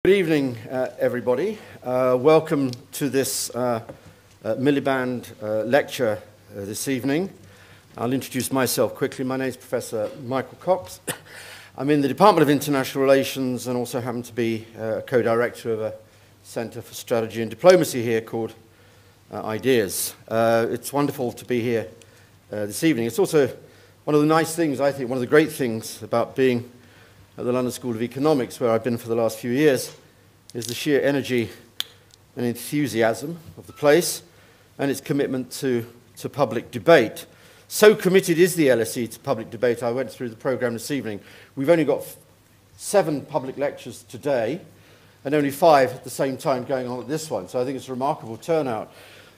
Good evening, everybody. Welcome to this Miliband lecture this evening. I'll introduce myself quickly. My name is Professor Michael Cox. I'm in the Department of International Relations and also happen to be co-director of a Centre for Strategy and Diplomacy here called Ideas. It's wonderful to be here this evening. It's also one of the nice things, I think, one of the great things about being at the London School of Economics, where I've been for the last few years, is the sheer energy and enthusiasm of the place and its commitment to public debate. So committed is the LSE to public debate. I went through the programme this evening. We've only got 7 public lectures today and only 5 at the same time going on at this one. So I think it's a remarkable turnout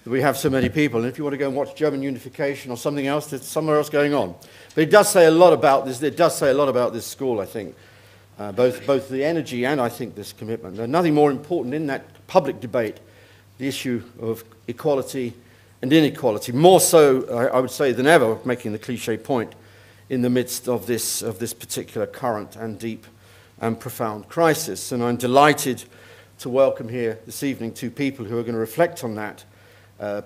that we have so many people. And if you want to go and watch German unification or something else, there's somewhere else going on. But it does say a lot about this. It does say a lot about this school, I think. Both the energy and, I think, this commitment. There's nothing more important in that public debate, the issue of equality and inequality, more so, I would say, than ever, making the cliché point, in the midst of this particular current and deep and profound crisis. And I'm delighted to welcome here this evening 2 people who are going to reflect on that.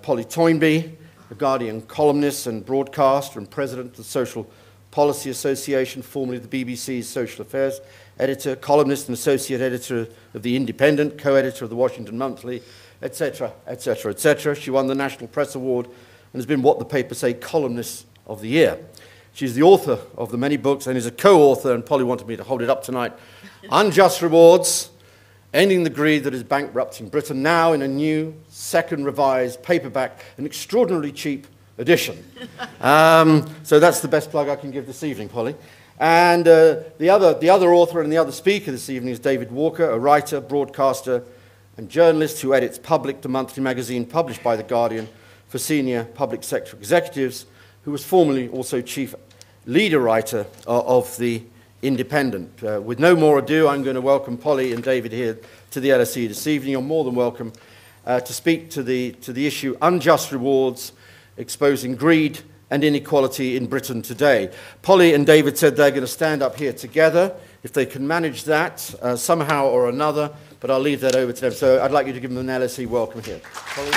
Polly Toynbee, a Guardian columnist and broadcaster and president of the Social Policy Association, formerly the BBC's Social Affairs editor, columnist and associate editor of The Independent, co-editor of the Washington Monthly, etc., etc., etc. She won the National Press Award and has been what the papers say, columnist of the year. She's the author of the many books and is a co-author, and Polly wanted me to hold it up tonight, Unjust Rewards, Ending the Greed that is Bankrupting Britain, now in a new, second revised paperback, an extraordinarily cheap edition. So that's the best plug I can give this evening, Polly. And the other author and the other speaker this evening is David Walker, a writer, broadcaster, and journalist who edits Public, the monthly magazine published by The Guardian for senior public sector executives, who was formerly also chief leader writer of The Independent. With no more ado, I'm going to welcome Polly and David here to the LSE this evening. You're more than welcome to speak to the issue Unjust Rewards, Exposing Greed and Inequality in Britain Today. Polly and David said they're going to stand up here together, if they can manage that somehow or another, but I'll leave that over to them. So I'd like you to give them an LSE welcome here. Polly?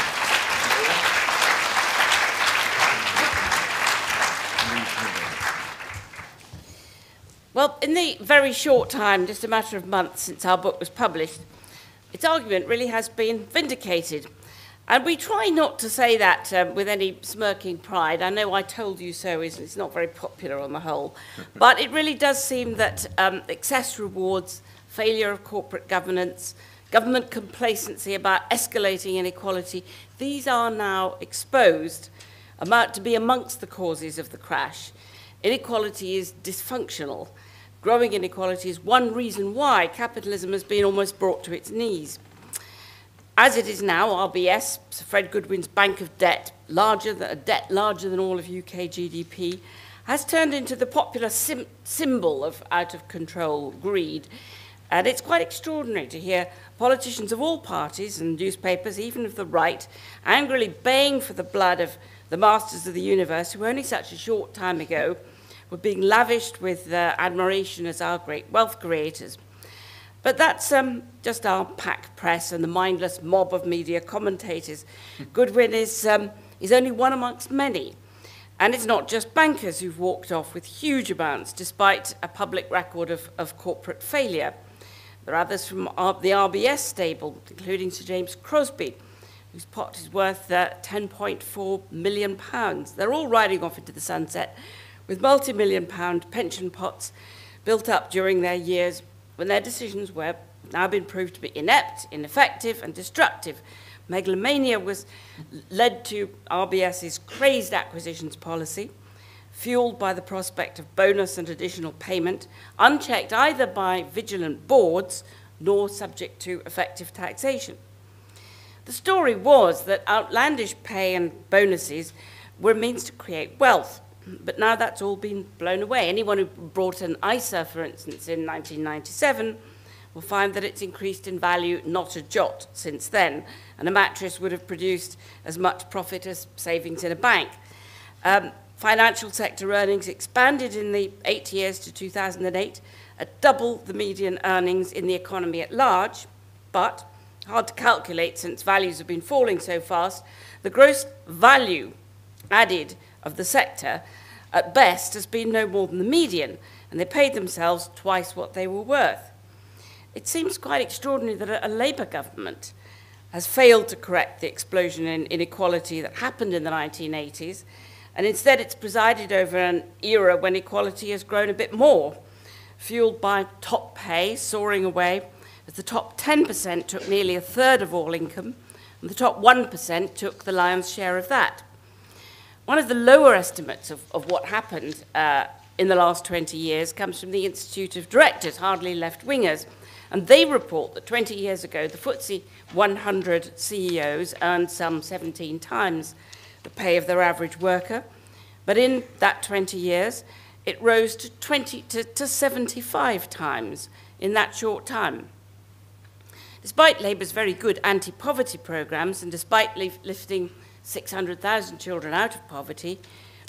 Well, in the very short time, just a matter of months since our book was published, its argument really has been vindicated. And we try not to say that with any smirking pride. I know I told you so, it's not very popular on the whole. But it really does seem that excess rewards, failure of corporate governance, government complacency about escalating inequality, these are now exposed to be amongst the causes of the crash. Inequality is dysfunctional. Growing inequality is one reason why capitalism has been almost brought to its knees. As it is now, RBS, Sir Fred Goodwin's bank of debt, larger than all of UK GDP, has turned into the popular symbol of out-of-control greed. And it's quite extraordinary to hear politicians of all parties and newspapers, even of the right, angrily baying for the blood of the masters of the universe, who only such a short time ago were being lavished with admiration as our great wealth creators. But that's just our pack press and the mindless mob of media commentators. Goodwin is only one amongst many. And it's not just bankers who've walked off with huge amounts, despite a public record of corporate failure. There are others from the RBS stable, including Sir James Crosby, whose pot is worth £10.4 million. They're all riding off into the sunset with multi-million-pound pension pots built up during their years when their decisions were now been proved to be inept, ineffective, and destructive. Megalomania led to RBS's crazed acquisitions policy, fueled by the prospect of bonus and additional payment, unchecked either by vigilant boards nor subject to effective taxation. The story was that outlandish pay and bonuses were a means to create wealth, but now that's all been blown away. Anyone who bought an ISA, for instance, in 1997 will find that it's increased in value not a jot since then, and a mattress would have produced as much profit as savings in a bank. Financial sector earnings expanded in the 8 years to 2008 at double the median earnings in the economy at large, but hard to calculate since values have been falling so fast, the gross value added of the sector at best has been no more than the median, and they paid themselves twice what they were worth. It seems quite extraordinary that a Labour government has failed to correct the explosion in inequality that happened in the 1980s, and instead it's presided over an era when equality has grown a bit more, fueled by top pay soaring away, as the top 10% took nearly a third of all income, and the top 1% took the lion's share of that. One of the lower estimates of what happened in the last 20 years comes from the Institute of Directors, hardly left-wingers, and they report that 20 years ago, the FTSE 100 CEOs earned some 17 times the pay of their average worker, but in that 20 years, it rose to 75 times in that short time. Despite Labour's very good anti-poverty programmes, and despite lifting 600,000 children out of poverty,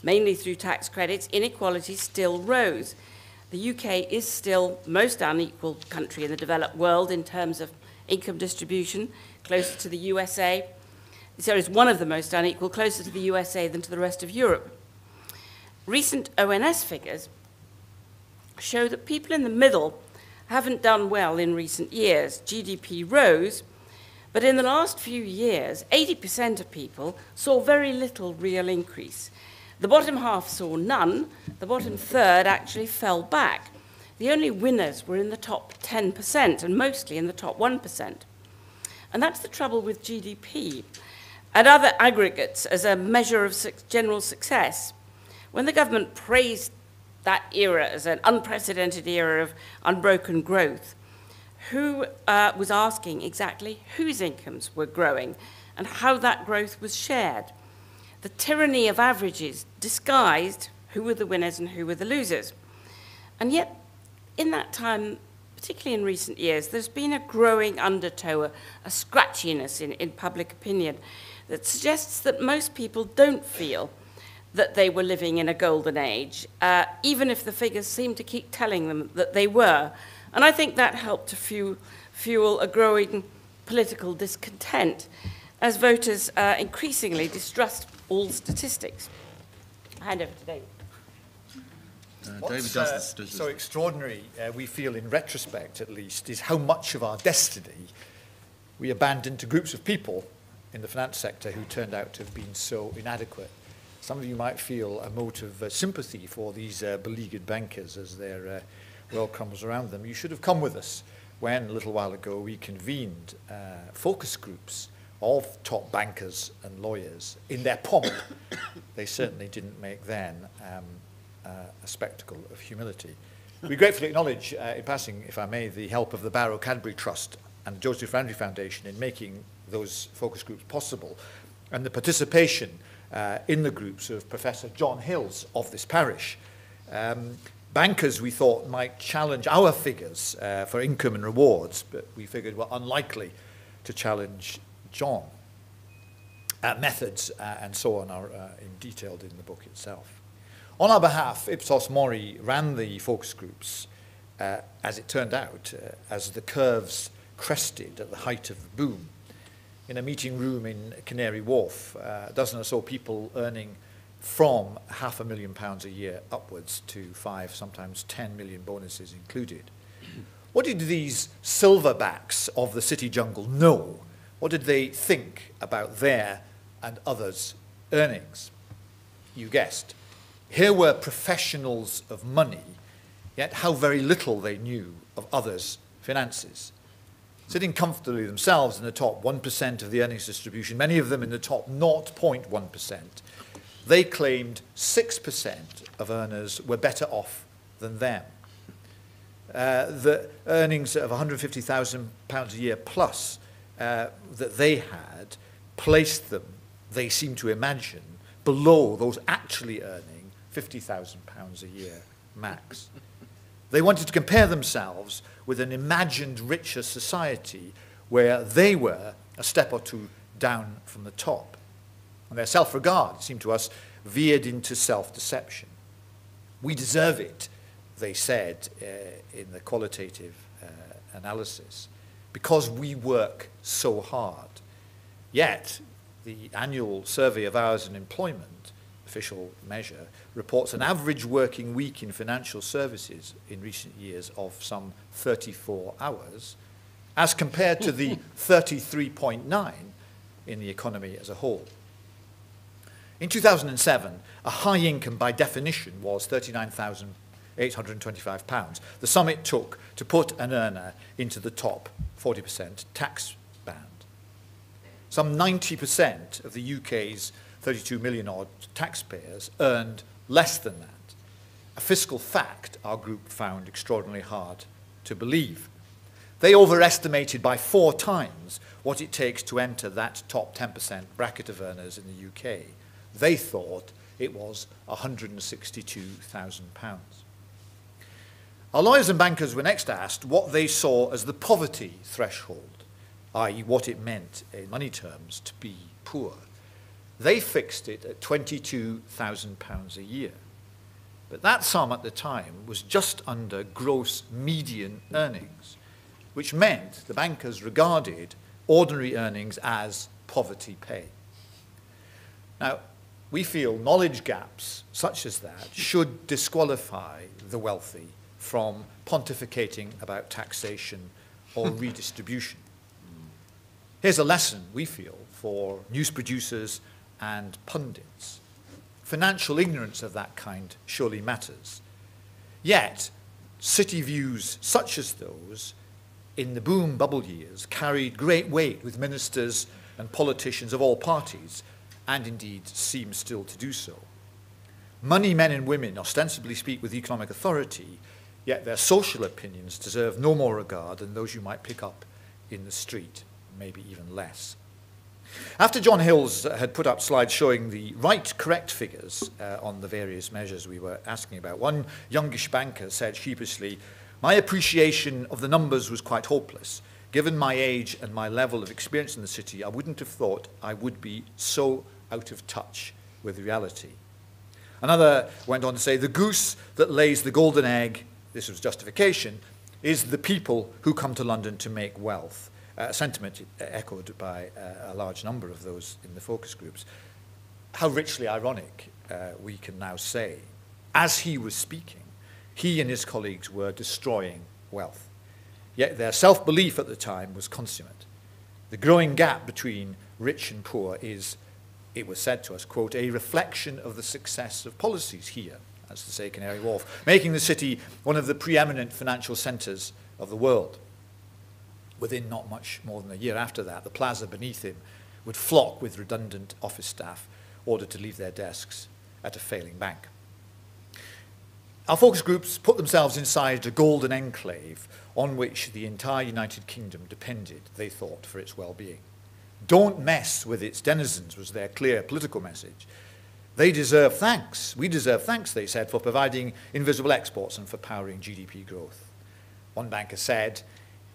mainly through tax credits, inequality still rose. The UK is still the most unequal country in the developed world in terms of income distribution, closer to the USA. So it's one of the most unequal, closer to the USA than to the rest of Europe. Recent ONS figures show that people in the middle haven't done well in recent years. GDP rose, but in the last few years, 80% of people saw very little real increase. The bottom half saw none. The bottom third actually fell back. The only winners were in the top 10%, and mostly in the top 1%. And that's the trouble with GDP and other aggregates as a measure of general success. When the government praised that era as an unprecedented era of unbroken growth, who was asking exactly whose incomes were growing and how that growth was shared? The tyranny of averages disguised who were the winners and who were the losers. And yet, in that time, particularly in recent years, there's been a growing undertow, a scratchiness in public opinion that suggests that most people don't feel that they were living in a golden age, even if the figures seem to keep telling them that they were. And I think that helped to fuel a growing political discontent as voters increasingly distrust all statistics. I hand over to David. What's so extraordinary, we feel in retrospect at least, is how much of our destiny we abandoned to groups of people in the finance sector who turned out to have been so inadequate. Some of you might feel a mote of sympathy for these beleaguered bankers as their world crumbles around them. You should have come with us when, a little while ago, we convened focus groups of top bankers and lawyers in their pomp. They certainly didn't make then a spectacle of humility. We gratefully acknowledge, in passing, if I may, the help of the Barrow Cadbury Trust and the Joseph Randry Foundation in making those focus groups possible, and the participation in the groups of Professor John Hills of this parish. Bankers, we thought, might challenge our figures for income and rewards, but we figured were unlikely to challenge John. Methods and so on are detailed in the book itself. On our behalf, Ipsos Mori ran the focus groups, as it turned out, as the curves crested at the height of the boom. In a meeting room in Canary Wharf, a dozen or so people earning from £500,000 a year upwards to 5, sometimes 10 million bonuses included. What did these silverbacks of the city jungle know? What did they think about their and others' earnings? You guessed. Here were professionals of money, yet how very little they knew of others' finances. Sitting comfortably themselves in the top 1% of the earnings distribution, many of them in the top 0.1%, they claimed 6% of earners were better off than them. The earnings of £150,000 a year plus that they had placed them, they seem to imagine, below those actually earning £50,000 a year max. They wanted to compare themselves with an imagined richer society where they were a step or two down from the top. And their self-regard, it seemed to us, veered into self-deception. We deserve it, they said in the qualitative analysis, because we work so hard. Yet, the annual survey of hours in employment, official measure, reports an average working week in financial services in recent years of some 34 hours, as compared to the 33.9 in the economy as a whole. In 2007, a high income by definition was £39,825, the sum it took to put an earner into the top 40% tax band. Some 90% of the UK's 32 million odd taxpayers earned less than that, a fiscal fact our group found extraordinarily hard to believe. They overestimated by 4 times what it takes to enter that top 10% bracket of earners in the UK. They thought it was £162,000. Our lawyers and bankers were next asked what they saw as the poverty threshold, i.e. what it meant in money terms to be poor. They fixed it at £22,000 a year. But that sum at the time was just under gross median earnings, which meant the bankers regarded ordinary earnings as poverty pay. Now, we feel knowledge gaps such as that should disqualify the wealthy from pontificating about taxation or redistribution. Here's a lesson, we feel, for news producers and pundits. Financial ignorance of that kind surely matters. Yet, city views such as those in the boom bubble years carried great weight with ministers and politicians of all parties, and indeed seem still to do so. Money men and women ostensibly speak with economic authority, yet their social opinions deserve no more regard than those you might pick up in the street, maybe even less. After John Hills had put up slides showing the correct figures on the various measures we were asking about, one youngish banker said sheepishly, "My appreciation of the numbers was quite hopeless. Given my age and my level of experience in the city, I wouldn't have thought I would be so out of touch with reality." Another went on to say, "The goose that lays the golden egg," this was justification, "is the people who come to London to make wealth." A sentiment echoed by a large number of those in the focus groups. How richly ironic, we can now say. As he was speaking, he and his colleagues were destroying wealth. Yet their self-belief at the time was consummate. The growing gap between rich and poor is, it was said to us, quote, "a reflection of the success of policies here," as to say Canary Wharf, making the city one of the preeminent financial centres of the world. Within not much more than a year after that, the plaza beneath him would flock with redundant office staff ordered to leave their desks at a failing bank. Our focus groups put themselves inside a golden enclave on which the entire United Kingdom depended, they thought, for its well-being. Don't mess with its denizens was their clear political message. They deserve thanks. We deserve thanks, they said, for providing invisible exports and for powering GDP growth. One banker said,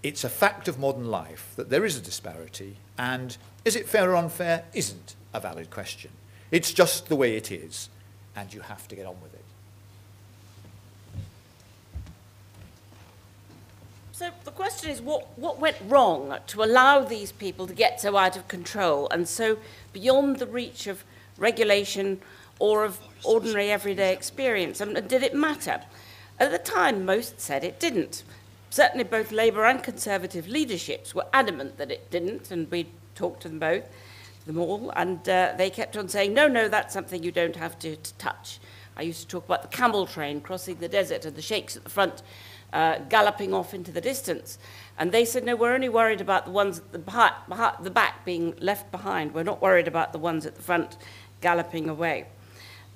"It's a fact of modern life that there is a disparity, and is it fair or unfair isn't a valid question. It's just the way it is, and you have to get on with it." So the question is, what went wrong to allow these people to get so out of control and so beyond the reach of regulation or of ordinary everyday experience? And did it matter? At the time, most said it didn't. Certainly both Labour and Conservative leaderships were adamant that it didn't, and we talked to them all, and they kept on saying, no, that's something you don't have to touch. I used to talk about the camel train crossing the desert and the sheikhs at the front galloping off into the distance. And they said, no, we're only worried about the ones at the back being left behind. We're not worried about the ones at the front galloping away.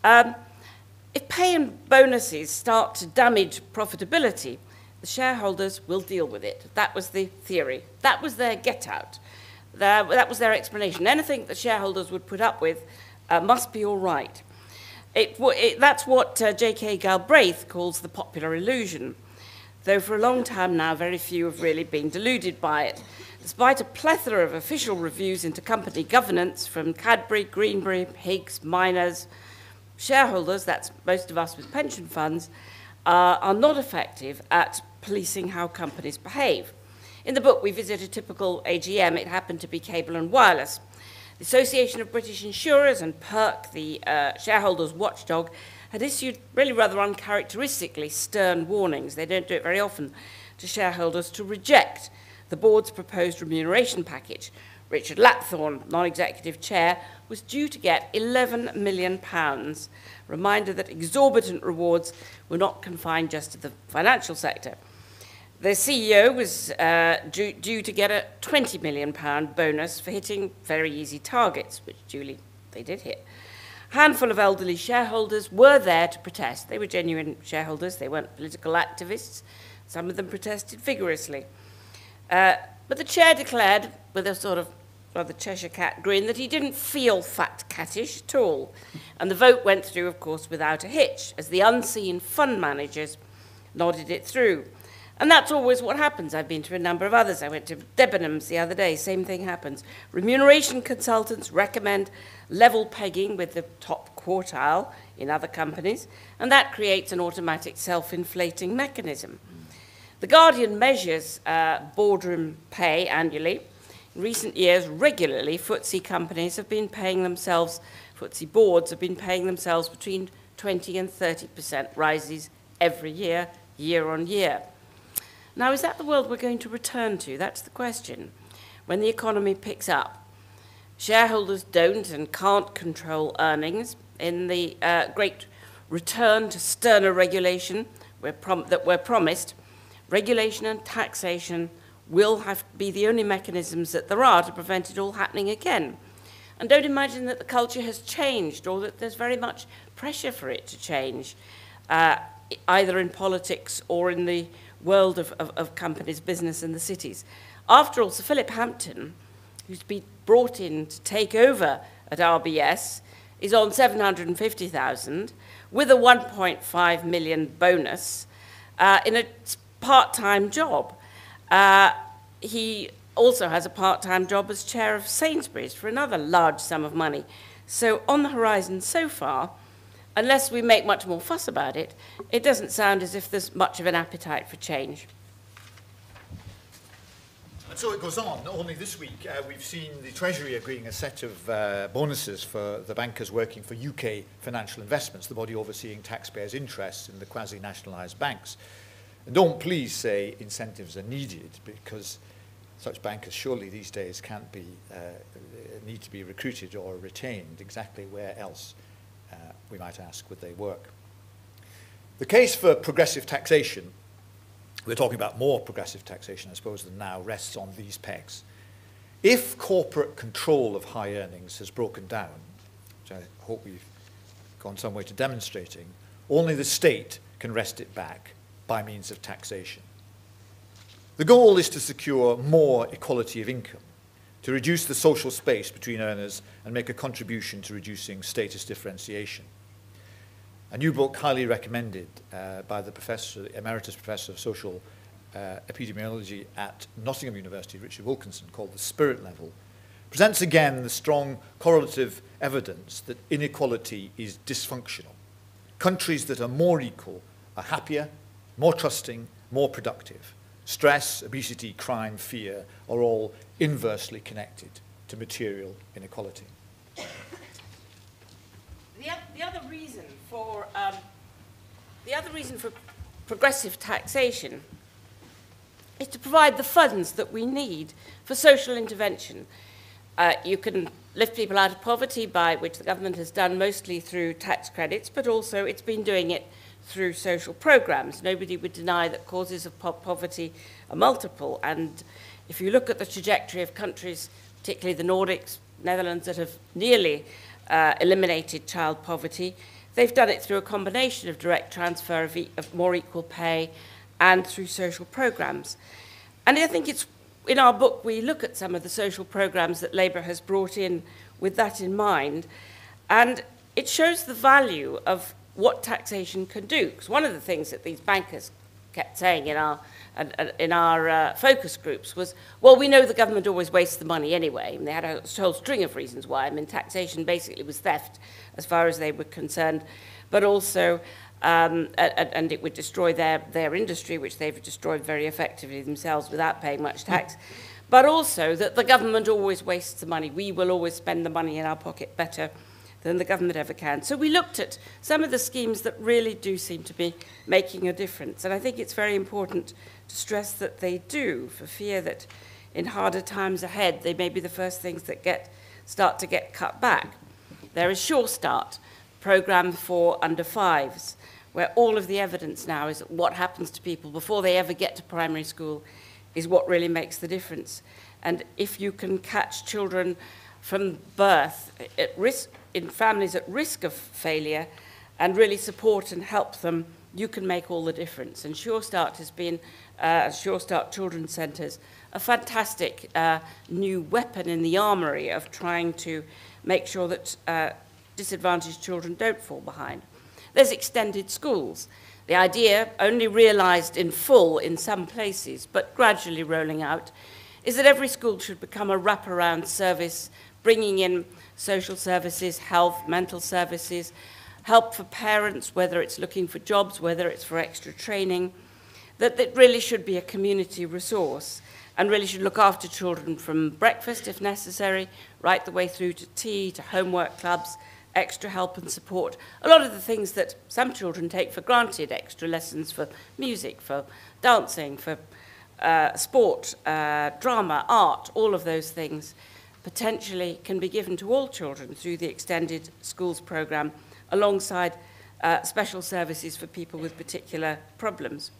If pay and bonuses start to damage profitability, the shareholders will deal with it. That was the theory. That was their get-out. That was their explanation. Anything that shareholders would put up with must be all right. That's what J.K. Galbraith calls the popular illusion, though for a long time now, very few have really been deluded by it. Despite a plethora of official reviews into company governance from Cadbury, Greenbury, Higgs, Miners, shareholders, that's most of us with pension funds, are not effective at policing how companies behave. In the book, we visit a typical AGM. It happened to be Cable and Wireless. The Association of British Insurers and PERC, the shareholders' watchdog, had issued really rather uncharacteristically stern warnings. They don't do it very often to shareholders to reject the board's proposed remuneration package. Richard Lapthorne, non-executive chair, was due to get £11 million. Reminder that exorbitant rewards were not confined just to the financial sector. The CEO was due to get a £20 million bonus for hitting very easy targets, which duly they did hit. A handful of elderly shareholders were there to protest. They were genuine shareholders. They weren't political activists. Some of them protested vigorously. But the chair declared, with a sort of rather Cheshire cat grin, that he didn't feel fat cattish at all. And the vote went through, of course, without a hitch, as the unseen fund managers nodded it through. And that's always what happens. I've been to a number of others. I went to Debenhams the other day. Same thing happens. Remuneration consultants recommend level pegging with the top quartile in other companies, and that creates an automatic self-inflating mechanism. The Guardian measures boardroom pay annually. In recent years, regularly, FTSE companies have been paying themselves, FTSE boards have been paying themselves between 20 and 30% rises every year, year on year. Now, is that the world we're going to return to? That's the question. When the economy picks up, shareholders don't and can't control earnings. In the great return to sterner regulation that we're promised, regulation and taxation will have to be the only mechanisms that there are to prevent it all happening again. And don't imagine that the culture has changed or that there's very much pressure for it to change, either in politics or in the world of companies, business and the cities. After all, Sir Philip Hampton, who's been brought in to take over at RBS, is on 750,000 with a 1.5 million bonus in a part-time job. He also has a part-time job as chair of Sainsbury's for another large sum of money. So on the horizon so far, unless we make much more fuss about it, it doesn't sound as if there's much of an appetite for change. And so it goes on. Only this week, we've seen the Treasury agreeing a set of bonuses for the bankers working for UK financial investments, the body overseeing taxpayers' interests in the quasi-nationalised banks. And don't please say incentives are needed, because such bankers surely these days can't be, need to be recruited or retained. Exactly where else, we might ask, would they work? The case for progressive taxation, we're talking about more progressive taxation, I suppose, than now, rests on these pegs. If corporate control of high earnings has broken down, which I hope we've gone some way to demonstrating, only the state can wrest it back by means of taxation. The goal is to secure more equality of income, to reduce the social space between earners and make a contribution to reducing status differentiation. A new book highly recommended by the Emeritus Professor of Social Epidemiology at Nottingham University, Richard Wilkinson, called The Spirit Level, presents again the strong correlative evidence that inequality is dysfunctional. Countries that are more equal are happier, more trusting, more productive. Stress, obesity, crime, fear are all inversely connected to material inequality. The other reason for progressive taxation is to provide the funds that we need for social intervention. You can lift people out of poverty, by which the government has done mostly through tax credits, but also it's been doing it through social programs. Nobody would deny that causes of poverty are multiple, and if you look at the trajectory of countries, particularly the Nordics, Netherlands, that have nearly eliminated child poverty, they've done it through a combination of direct transfer of more equal pay and through social programs. And I think it's, in our book, we look at some of the social programs that Labour has brought in with that in mind, and it shows the value of what taxation can do. Because one of the things that these bankers kept saying in our focus groups was, well, we know the government always wastes the money anyway. And they had a whole string of reasons why. I mean, taxation basically was theft as far as they were concerned. But also, and it would destroy their industry, which they've destroyed very effectively themselves without paying much tax, but also that the government always wastes the money. We will always spend the money in our pocket better than the government ever can. So we looked at some of the schemes that really do seem to be making a difference, and I think it's very important to stress that they do, for fear that in harder times ahead they may be the first things that start to get cut back. There is Sure Start, programme for under fives, where all of the evidence now is that what happens to people before they ever get to primary school is what really makes the difference. And if you can catch children from birth at risk, in families at risk of failure, and really support and help them, you can make all the difference. And Sure Start has been, Sure Start Children's Centres, a fantastic new weapon in the armoury of trying to make sure that disadvantaged children don't fall behind. There's extended schools. The idea, only realised in full in some places, but gradually rolling out, is that every school should become a wraparound service, bringing in social services, health, mental services, help for parents, whether it's looking for jobs, whether it's for extra training, that really should be a community resource and really should look after children from breakfast, if necessary, right the way through to tea, to homework clubs, extra help and support. A lot of the things that some children take for granted, extra lessons for music, for dancing, for sport, drama, art, all of those things potentially can be given to all children through the extended schools programme, alongside special services for people with particular problems.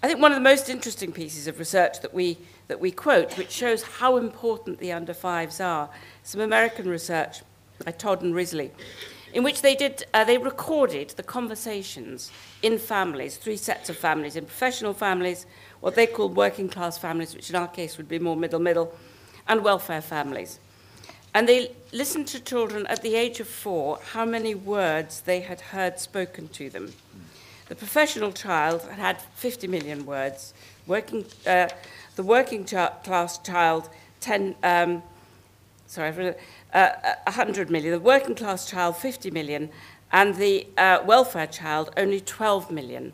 I think one of the most interesting pieces of research that we quote, which shows how important the under fives are, some American research by Todd and Risley, in which they recorded the conversations in families, 3 sets of families, in professional families, what they called working class families, which in our case would be more middle, and welfare families. And they listened to children at the age of 4, how many words they had heard spoken to them. The professional child had 50 million words, the working class child 100 million, the working class child 50 million, and the welfare child only 12 million.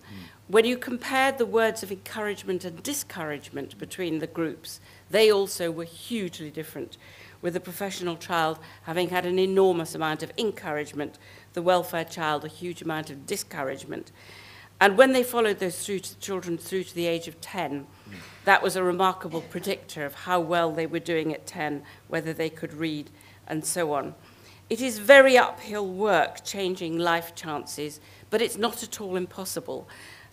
When you compared the words of encouragement and discouragement between the groups, they also were hugely different, with the professional child having had an enormous amount of encouragement, the welfare child a huge amount of discouragement. And when they followed those children through to the age of 10, that was a remarkable predictor of how well they were doing at 10, whether they could read, and so on. It is very uphill work changing life chances, but it's not at all impossible.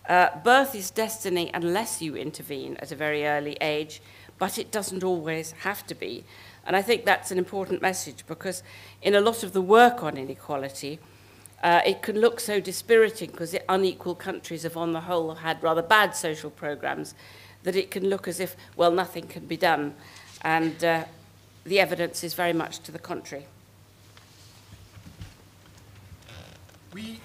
Birth is destiny unless you intervene at a very early age, but it doesn't always have to be. And I think that's an important message, because in a lot of the work on inequality, it can look so dispiriting because unequal countries have on the whole had rather bad social programs, that it can look as if, well, nothing can be done. And the evidence is very much to the contrary. We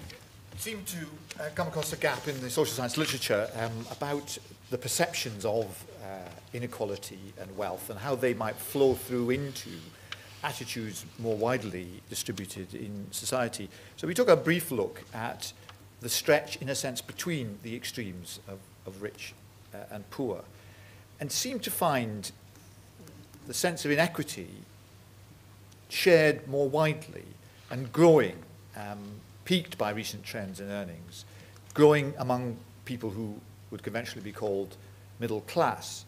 seem to come across a gap in the social science literature about the perceptions of inequality and wealth and how they might flow through into attitudes more widely distributed in society. So we took a brief look at the stretch, in a sense, between the extremes of rich and poor, and seemed to find the sense of inequity shared more widely and growing, peaked by recent trends in earnings, growing among people who would conventionally be called middle class.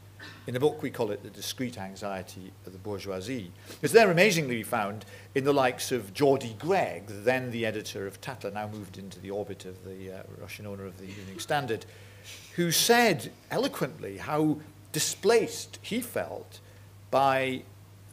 In the book, we call it the discrete anxiety of the bourgeoisie. It's there amazingly found in the likes of Geordie Gregg, then the editor of Tatler, now moved into the orbit of the Russian owner of the Evening Standard, who said eloquently how displaced he felt by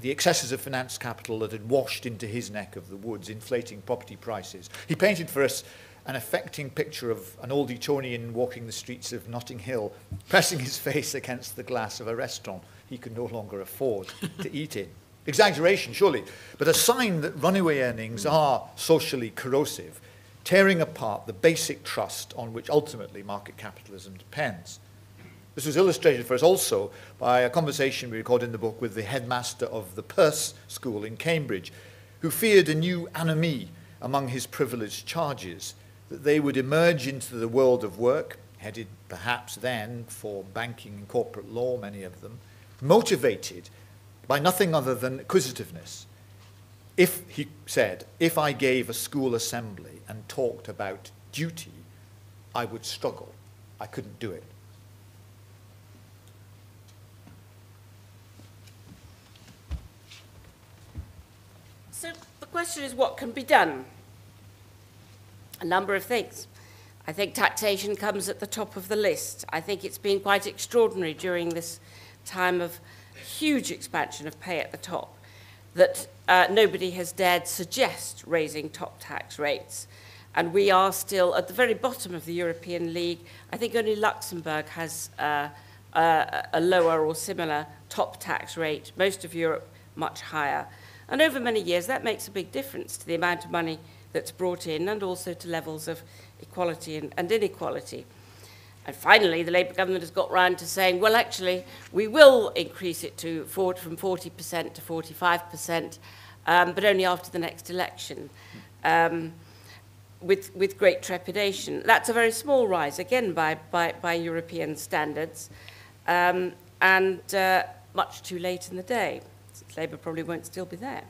the excesses of finance capital that had washed into his neck of the woods, inflating property prices. He painted for us an affecting picture of an old Etonian walking the streets of Notting Hill, pressing his face against the glass of a restaurant he could no longer afford to eat in. Exaggeration, surely, but a sign that runaway earnings are socially corrosive, tearing apart the basic trust on which ultimately market capitalism depends. This was illustrated for us also by a conversation we recorded in the book with the headmaster of the Perse School in Cambridge, who feared a new anomie among his privileged charges, that they would emerge into the world of work, headed perhaps then for banking and corporate law, many of them, motivated by nothing other than acquisitiveness. If, he said, if I gave a school assembly and talked about duty, I would struggle. I couldn't do it. So the question is, what can be done? A number of things. I think taxation comes at the top of the list. I think it's been quite extraordinary during this time of huge expansion of pay at the top that nobody has dared suggest raising top tax rates. And we are still at the very bottom of the European League. I think only Luxembourg has a lower or similar top tax rate. Most of Europe much higher. And over many years, that makes a big difference to the amount of money that's brought in and also to levels of equality and inequality. And finally, the Labour government has got round to saying, well, actually, we will increase it from 40% to 45%, but only after the next election, with great trepidation. That's a very small rise, again, by European standards, and much too late in the day, since Labour probably won't still be there.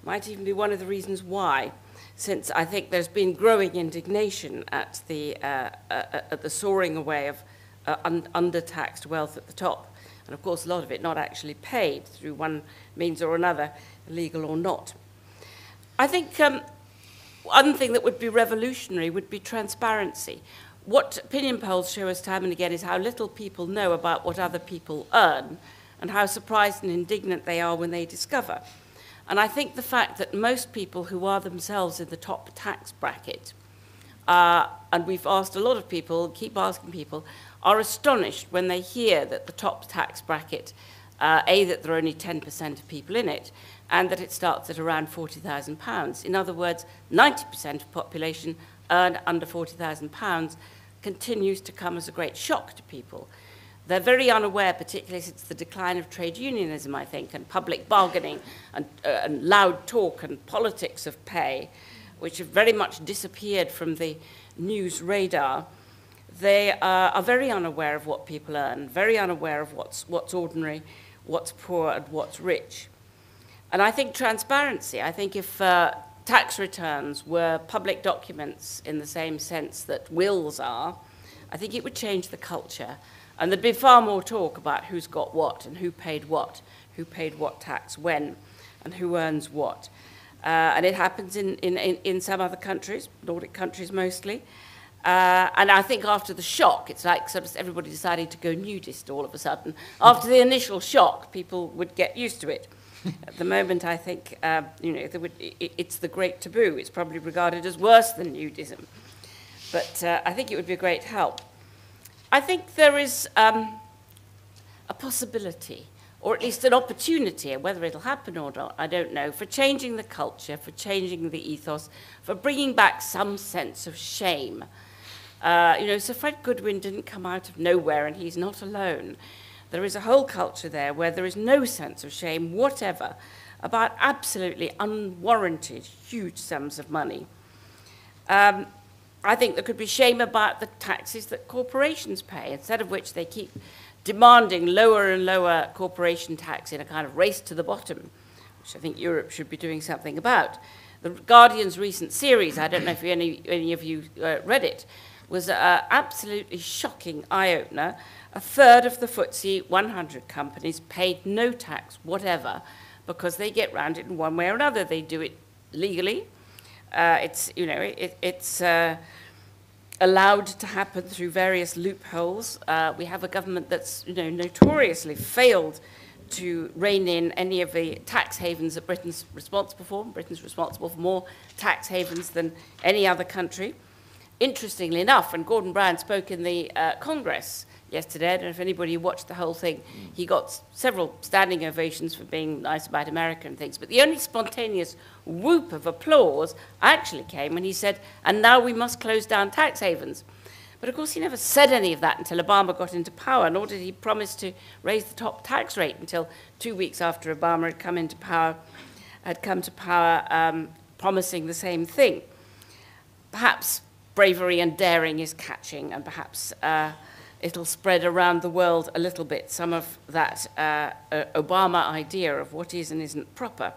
Might even be one of the reasons why, since I think there's been growing indignation at the soaring away of under-taxed wealth at the top. And of course, a lot of it not actually paid through one means or another, legal or not. I think one thing that would be revolutionary would be transparency. What opinion polls show us time and again is how little people know about what other people earn and how surprised and indignant they are when they discover. And I think the fact that most people who are themselves in the top tax bracket, and we've asked a lot of people, keep asking people, are astonished when they hear that the top tax bracket, A, that there are only 10% of people in it, and that it starts at around £40,000. In other words, 90% of population earn under £40,000 continues to come as a great shock to people. They're very unaware, particularly since the decline of trade unionism, I think, and public bargaining and loud talk and politics of pay, which have very much disappeared from the news radar. They are very unaware of what people earn, very unaware of what's ordinary, what's poor, and what's rich. And I think transparency, I think if tax returns were public documents in the same sense that wills are, I think it would change the culture. And there'd be far more talk about who's got what and who paid what tax when, and who earns what. And it happens in some other countries, Nordic countries mostly. And I think after the shock, it's like sort of everybody deciding to go nudist all of a sudden. After the initial shock, people would get used to it. At the moment, I think, it's the great taboo. It's probably regarded as worse than nudism. But I think it would be a great help. I think there is a possibility, or at least an opportunity, whether it'll happen or not, I don't know, for changing the culture, for changing the ethos, for bringing back some sense of shame. Sir Fred Goodwin didn't come out of nowhere, and he's not alone. There is a whole culture there where there is no sense of shame whatever about absolutely unwarranted huge sums of money. I think there could be shame about the taxes that corporations pay, instead of which they keep demanding lower and lower corporation tax in a kind of race to the bottom, which I think Europe should be doing something about. The Guardian's recent series, I don't know if any of you read it, was an absolutely shocking eye-opener. A third of the FTSE 100 companies paid no tax whatever because they get round it in one way or another. They do it legally. It's allowed to happen through various loopholes. We have a government that's notoriously failed to rein in any of the tax havens that Britain's responsible for. Britain's responsible for more tax havens than any other country. Interestingly enough, when Gordon Brown spoke in the Congress yesterday, I don't know if anybody watched the whole thing, he got several standing ovations for being nice about America and things, but the only spontaneous whoop of applause actually came when he said, and now we must close down tax havens. But of course he never said any of that until Obama got into power, nor did he promise to raise the top tax rate until 2 weeks after Obama had come to power, promising the same thing. Perhaps bravery and daring is catching, and perhaps it'll spread around the world a little bit, some of that Obama idea of what is and isn't proper.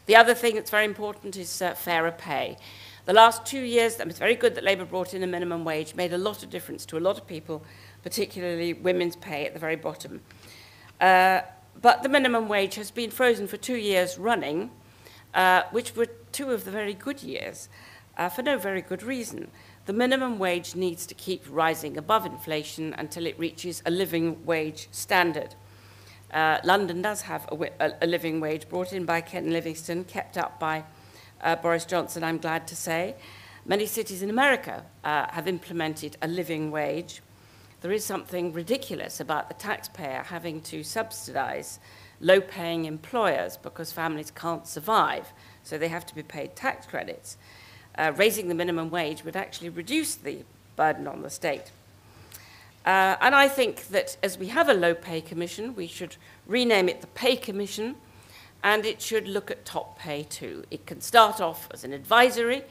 The other thing that's very important is fairer pay. The last 2 years, it's very good that Labour brought in a minimum wage, made a lot of difference to a lot of people, particularly women's pay at the very bottom. But the minimum wage has been frozen for 2 years running, which were 2 of the very good years, for no very good reason. The minimum wage needs to keep rising above inflation until it reaches a living wage standard. London does have a living wage brought in by Ken Livingstone, kept up by Boris Johnson, I'm glad to say. Many cities in America have implemented a living wage. There is something ridiculous about the taxpayer having to subsidize low-paying employers because families can't survive, so they have to be paid tax credits. Raising the minimum wage would actually reduce the burden on the state. And I think that as we have a low pay commission, we should rename it the Pay Commission, and it should look at top pay too. It can start off as an advisory.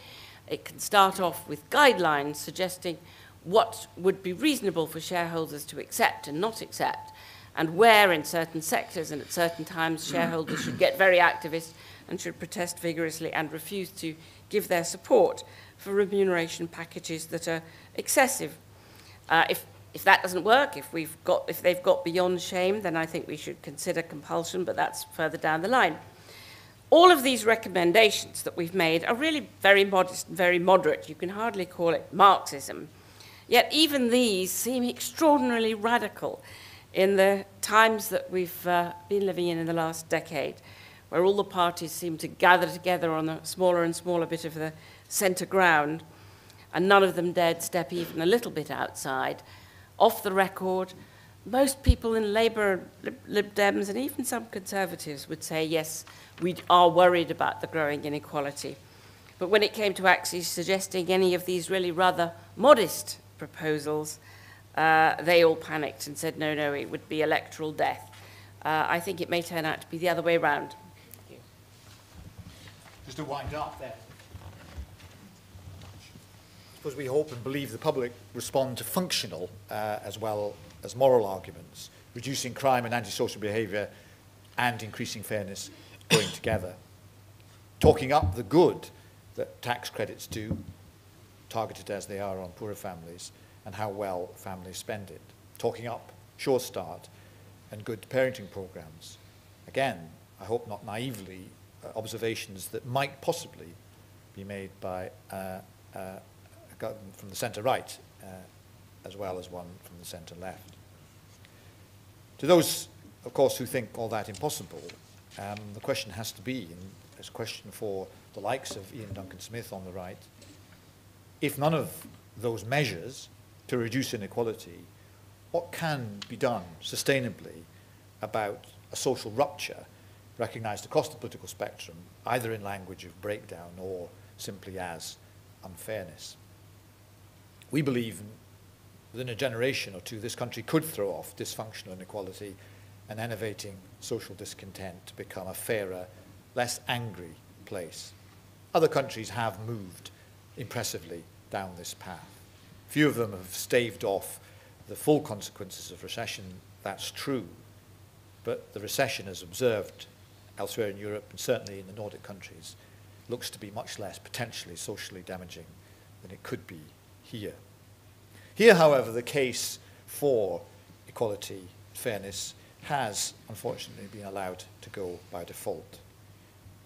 It can start off with guidelines suggesting what would be reasonable for shareholders to accept and not accept, and where in certain sectors and at certain times shareholders should get very activist and should protest vigorously and refuse to give their support for remuneration packages that are excessive. If that doesn't work, if they've got beyond shame, then I think we should consider compulsion, but that's further down the line. All of these recommendations that we've made are really very modest and very moderate. You can hardly call it Marxism. Yet even these seem extraordinarily radical in the times that we've been living in the last decade, where all the parties seem to gather together on a smaller and smaller bit of the centre ground, and none of them dared step even a little bit outside. Off the record, most people in Labour, Lib Dems, and even some Conservatives would say, yes, we are worried about the growing inequality. But when it came to actually suggesting any of these really rather modest proposals, they all panicked and said, no, no, it would be electoral death. I think it may turn out to be the other way around. Thank you. Just to wind up there. I suppose we hope and believe the public respond to functional as well as moral arguments, reducing crime and antisocial behaviour and increasing fairness going together. Talking up the good that tax credits do, targeted as they are on poorer families, and how well families spend it. Talking up Sure Start and good parenting programmes. Again, I hope not naively, observations that might possibly be made by from the centre-right, as well as one from the centre-left. To those, of course, who think all that impossible, the question has to be, and it's a question for the likes of Ian Duncan Smith on the right, if none of those measures to reduce inequality, what can be done sustainably about a social rupture recognised across the political spectrum, either in language of breakdown or simply as unfairness? We believe within a generation or two, this country could throw off dysfunctional inequality and enervating social discontent to become a fairer, less angry place. Other countries have moved impressively down this path. Few of them have staved off the full consequences of recession, that's true, but the recession as observed elsewhere in Europe and certainly in the Nordic countries looks to be much less potentially socially damaging than it could be here. Here, however, the case for equality, fairness, has unfortunately been allowed to go by default.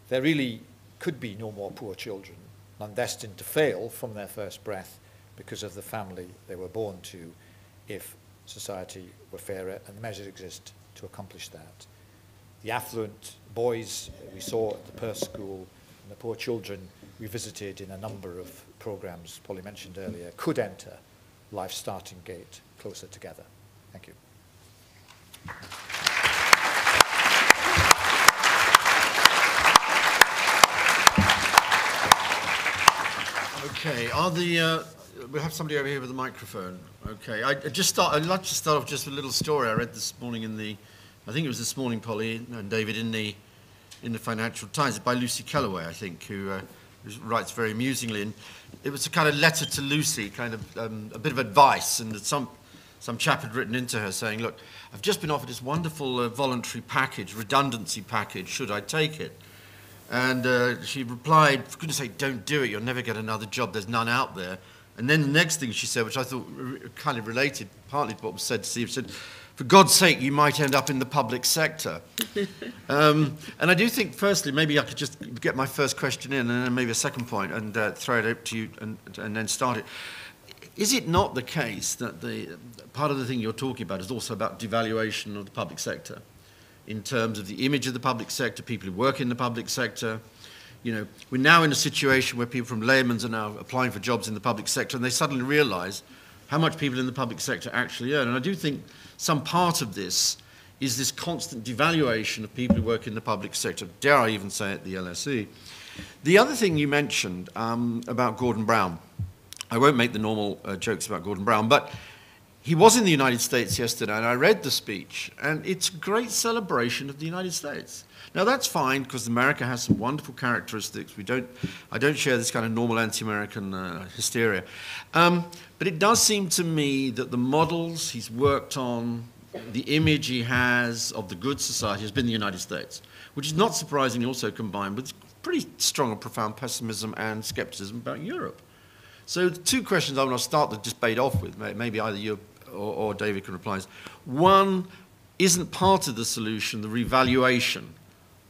There really could be no more poor children, none destined to fail from their first breath because of the family they were born to, if society were fairer, and the measures exist to accomplish that. The affluent boys we saw at the Perth School and the poor children we visited in a number of programmes Polly mentioned earlier could enter life's starting gate closer together. Thank you. Okay, we have somebody over here with a microphone. Okay, I'd like to start off just with a little story I read this morning I think it was this morning, Polly and David, in the Financial Times by Lucy Kellaway, I think, who who writes very amusingly, and it was a kind of letter to Lucy, kind of a bit of advice, and that some chap had written into her saying, look, I've just been offered this wonderful voluntary package, redundancy package, should I take it? And she replied, for goodness sake, don't do it, you'll never get another job, there's none out there. And then the next thing she said, which I thought kind of related partly to what was said to Steve, said, for God's sake, you might end up in the public sector. And I do think, firstly, maybe I could just get my first question in and then maybe a second point and throw it up to you and then start it. Is it not the case that part of the thing you're talking about is also about devaluation of the public sector in terms of the image of the public sector, people who work in the public sector? You know, we're now in a situation where people from layman's are now applying for jobs in the public sector and they suddenly realise how much people in the public sector actually earn. And I do think some part of this is this constant devaluation of people who work in the public sector, dare I even say it, the LSE. The other thing you mentioned about Gordon Brown, I won't make the normal jokes about Gordon Brown, but he was in the United States yesterday and I read the speech and it's a great celebration of the United States. Now that's fine because America has some wonderful characteristics. I don't share this kind of normal anti-American hysteria. But it does seem to me that the models he's worked on, the image he has of the good society has been the United States, which is not surprisingly also combined with pretty strong and profound pessimism and skepticism about Europe. So the two questions I want to start the debate off with, maybe either you or David can reply. One, isn't part of the solution the revaluation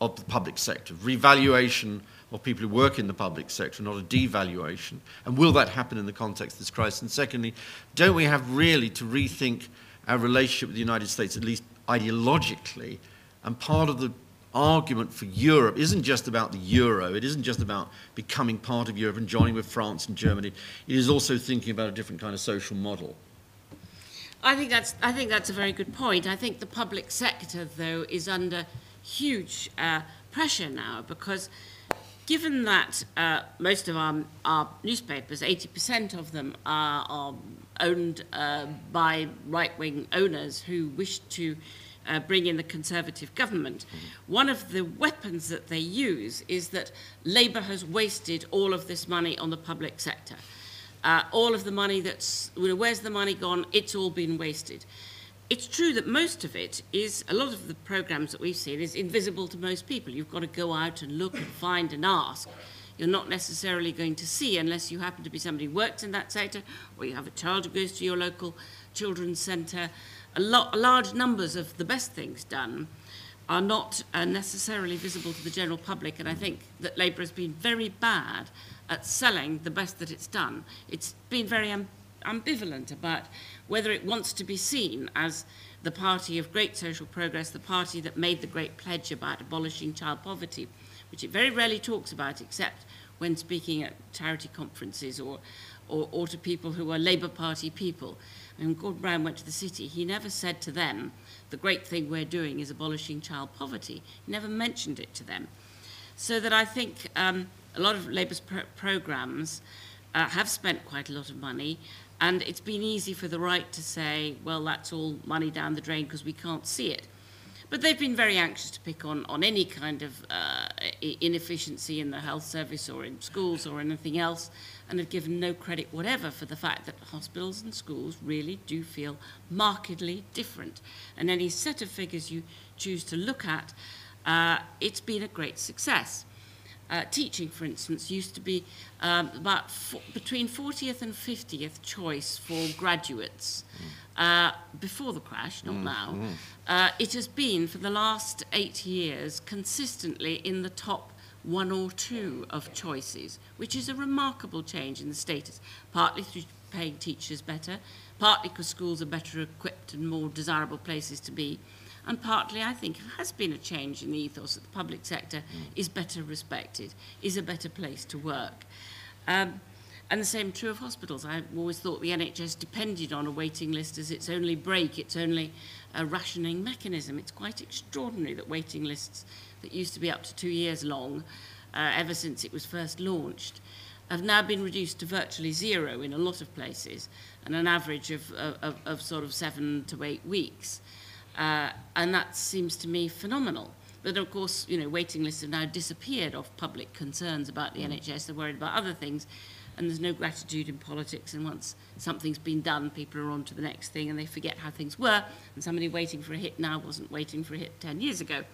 of the public sector, revaluation of people who work in the public sector, not a devaluation? And will that happen in the context of this crisis? And secondly, don't we have really to rethink our relationship with the United States, at least ideologically? And part of the argument for Europe isn't just about the euro, it isn't just about becoming part of Europe and joining with France and Germany, it is also thinking about a different kind of social model. I think that's a very good point. I think the public sector, though, is under huge pressure now because given that most of our newspapers, 80% of them are owned by right-wing owners who wish to bring in the Conservative government, one of the weapons that they use is that Labour has wasted all of this money on the public sector. All of the money where's the money gone? It's all been wasted. It's true that most of it is, a lot of the programmes that we've seen is invisible to most people. You've got to go out and look and find and ask. You're not necessarily going to see unless you happen to be somebody who works in that sector or you have a child who goes to your local children's centre. Large numbers of the best things done are not necessarily visible to the general public, and I think that Labour has been very bad at selling the best that it's done. It's been very ambivalent about whether it wants to be seen as the party of great social progress, the party that made the great pledge about abolishing child poverty, which it very rarely talks about except when speaking at charity conferences or to people who are Labour Party people. And when Gordon Brown went to the city, he never said to them, the great thing we're doing is abolishing child poverty. He never mentioned it to them. So that I think a lot of Labour's programmes have spent quite a lot of money, and it's been easy for the right to say, well, that's all money down the drain because we can't see it. But they've been very anxious to pick on any kind of inefficiency in the health service or in schools or anything else, and have given no credit whatever for the fact that hospitals and schools really do feel markedly different. And any set of figures you choose to look at, it's been a great success. Teaching, for instance, used to be between 40th and 50th choice for graduates before the crash, not now. It has been, for the last 8 years, consistently in the top 1 or 2 of choices, which is a remarkable change in the status, partly through paying teachers better, partly because schools are better equipped and more desirable places to be, and partly, I think, has been a change in the ethos that the public sector is better respected, is a better place to work. And the same true of hospitals. I've always thought the NHS depended on a waiting list as its only brake, its only rationing mechanism. It's quite extraordinary that waiting lists that used to be up to 2 years long, ever since it was first launched, have now been reduced to virtually 0 in a lot of places, and an average of sort of 7 to 8 weeks. And that seems to me phenomenal. But of course, waiting lists have now disappeared off public concerns about the NHS. They're worried about other things, and there's no gratitude in politics. And once something's been done, people are on to the next thing, and they forget how things were. And somebody waiting for a hit now wasn't waiting for a hit 10 years ago.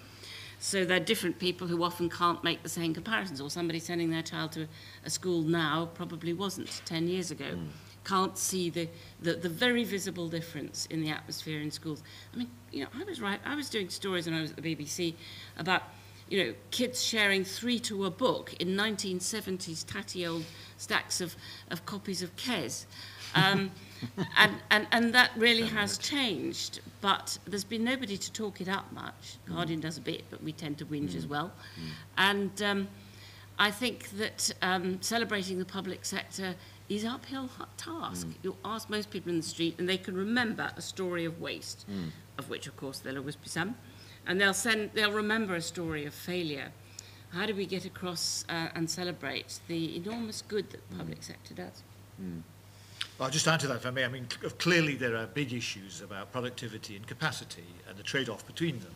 So there are different people who often can't make the same comparisons, or somebody sending their child to a school now probably wasn't 10 years ago. Can't see the very visible difference in the atmosphere in schools. I mean, I was doing stories when I was at the BBC about, kids sharing 3 to a book in 1970s tatty old stacks of copies of Kes. And that really has changed, but there's been nobody to talk it up much. Guardian does a bit, but we tend to whinge as well. And I think that celebrating the public sector is an uphill task. You'll ask most people in the street, and they can remember a story of waste, of which, of course, there'll always be some, and they'll remember a story of failure. How do we get across and celebrate the enormous good that the public sector does? Well, I'll just add to that, if I may. I mean, clearly there are big issues about productivity and capacity and the trade-off between them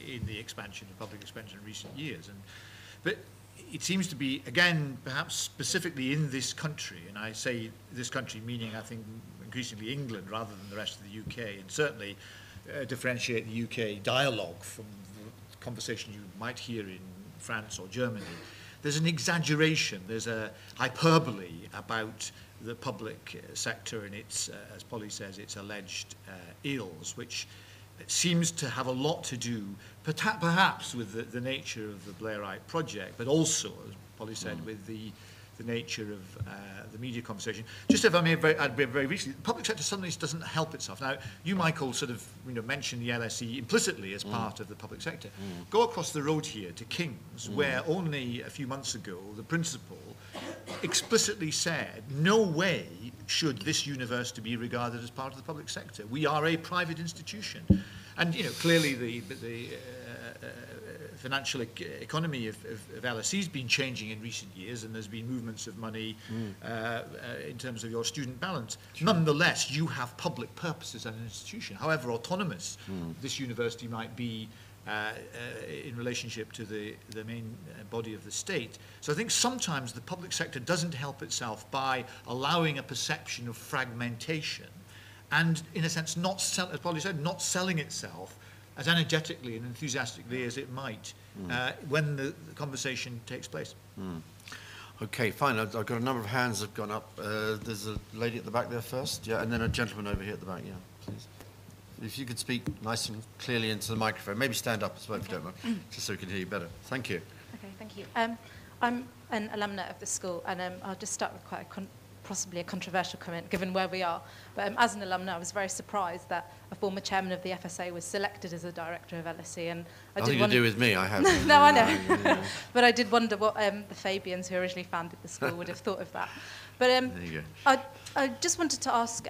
in the expansion of public expansion in recent years. But it seems to be, again, perhaps specifically in this country, and I say this country meaning, I think, increasingly England rather than the rest of the UK, and certainly differentiate the UK dialogue from the conversation you might hear in France or Germany. There's an exaggeration, there's a hyperbole about the public sector and its, as Polly says, its alleged ills, which seems to have a lot to do, perhaps with the nature of the Blairite project, but also, as Polly said, with the nature of the media conversation. Just if I may add very briefly, the public sector suddenly doesn't help itself. Now, you, Michael, sort of mentioned the LSE implicitly as part of the public sector. Go across the road here to King's, where only a few months ago the principal explicitly said, no way should this university be regarded as part of the public sector. We are a private institution. And, clearly the financial economy of LSE has been changing in recent years, and there's been movements of money in terms of your student balance. Sure. Nonetheless, you have public purposes as an institution. However autonomous this university might be in relationship to the main body of the state. So I think sometimes the public sector doesn't help itself by allowing a perception of fragmentation and, in a sense, as Polly said, not selling itself as energetically and enthusiastically as it might when the conversation takes place. Okay, fine. I've got a number of hands that have gone up. There's a lady at the back there first, yeah, and then a gentleman over here at the back, yeah, please. If you could speak nice and clearly into the microphone, maybe stand up as well if you don't mind, just so we can hear you better. Thank you. Okay, thank you. I'm an alumna of the school, and I'll just start with quite possibly a controversial comment, given where we are. But as an alumna, I was very surprised that a former chairman of the FSA was selected as a director of LSE. And Nothing to do with me, I have. No, I know. But I did wonder what the Fabians, who originally founded the school, would have thought of that. But there you go. I just wanted to ask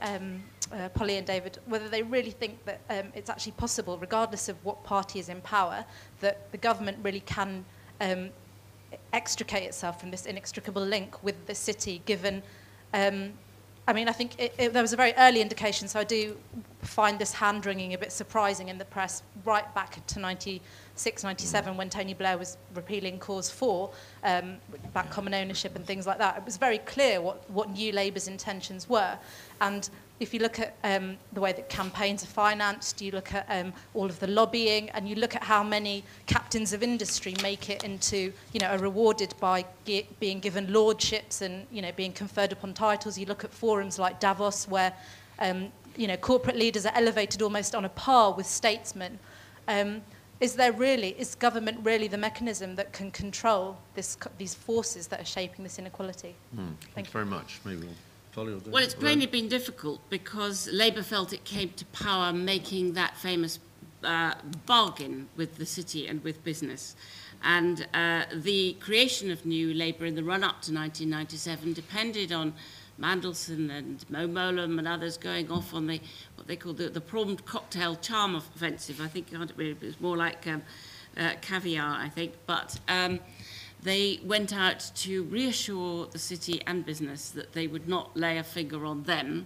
Polly and David whether they really think that it's actually possible, regardless of what party is in power, that the government really can extricate itself from this inextricable link with the city, given I mean, I think there was a very early indication, so I do find this hand-wringing a bit surprising in the press, right back to 96, 97, when Tony Blair was repealing Clause 4, about common ownership and things like that. It was very clear what New Labour's intentions were. And if you look at the way that campaigns are financed, you look at all of the lobbying, and you look at how many captains of industry make it into, are rewarded by being given lordships and, being conferred upon titles. You look at forums like Davos, where, corporate leaders are elevated almost on a par with statesmen. Is government really the mechanism that can control these forces that are shaping this inequality? Thank you very much. Maybe we'll... Well, it's plainly been difficult because Labour felt it came to power making that famous bargain with the city and with business. And the creation of New Labour in the run-up to 1997 depended on Mandelson and Mo Mowlam and others going off on what they call the prom cocktail charm offensive. I think it was more like caviar, I think. But they went out to reassure the city and business that they would not lay a finger on them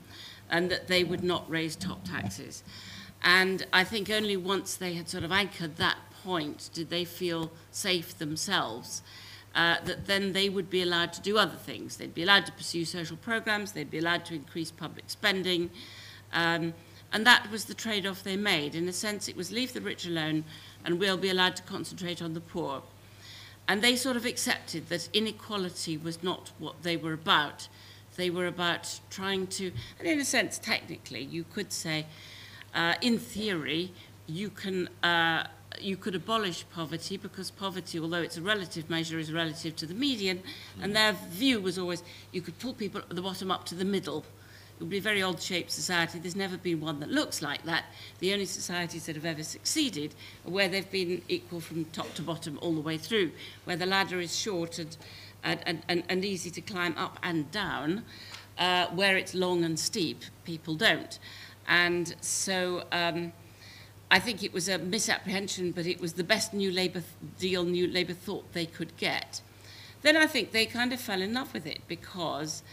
and that they would not raise top taxes. And I think only once they had sort of anchored that point did they feel safe themselves, that then they would be allowed to do other things. They'd be allowed to pursue social programs, they'd be allowed to increase public spending, and that was the trade-off they made. In a sense, it was leave the rich alone and we'll be allowed to concentrate on the poor. And they sort of accepted that inequality was not what they were about. They were about trying to, and in a sense, technically, you could say, in theory, you could abolish poverty, because poverty, although it's a relative measure, is relative to the median, and their view was always you could pull people at the bottom up to the middle. It would be a very odd-shaped society. There's never been one that looks like that. The only societies that have ever succeeded are where they've been equal from top to bottom all the way through, where the ladder is short and easy to climb up and down, where it's long and steep, people don't. And so I think it was a misapprehension, but it was the best New Labour deal New Labour thought they could get. Then I think they kind of fell in love with it because,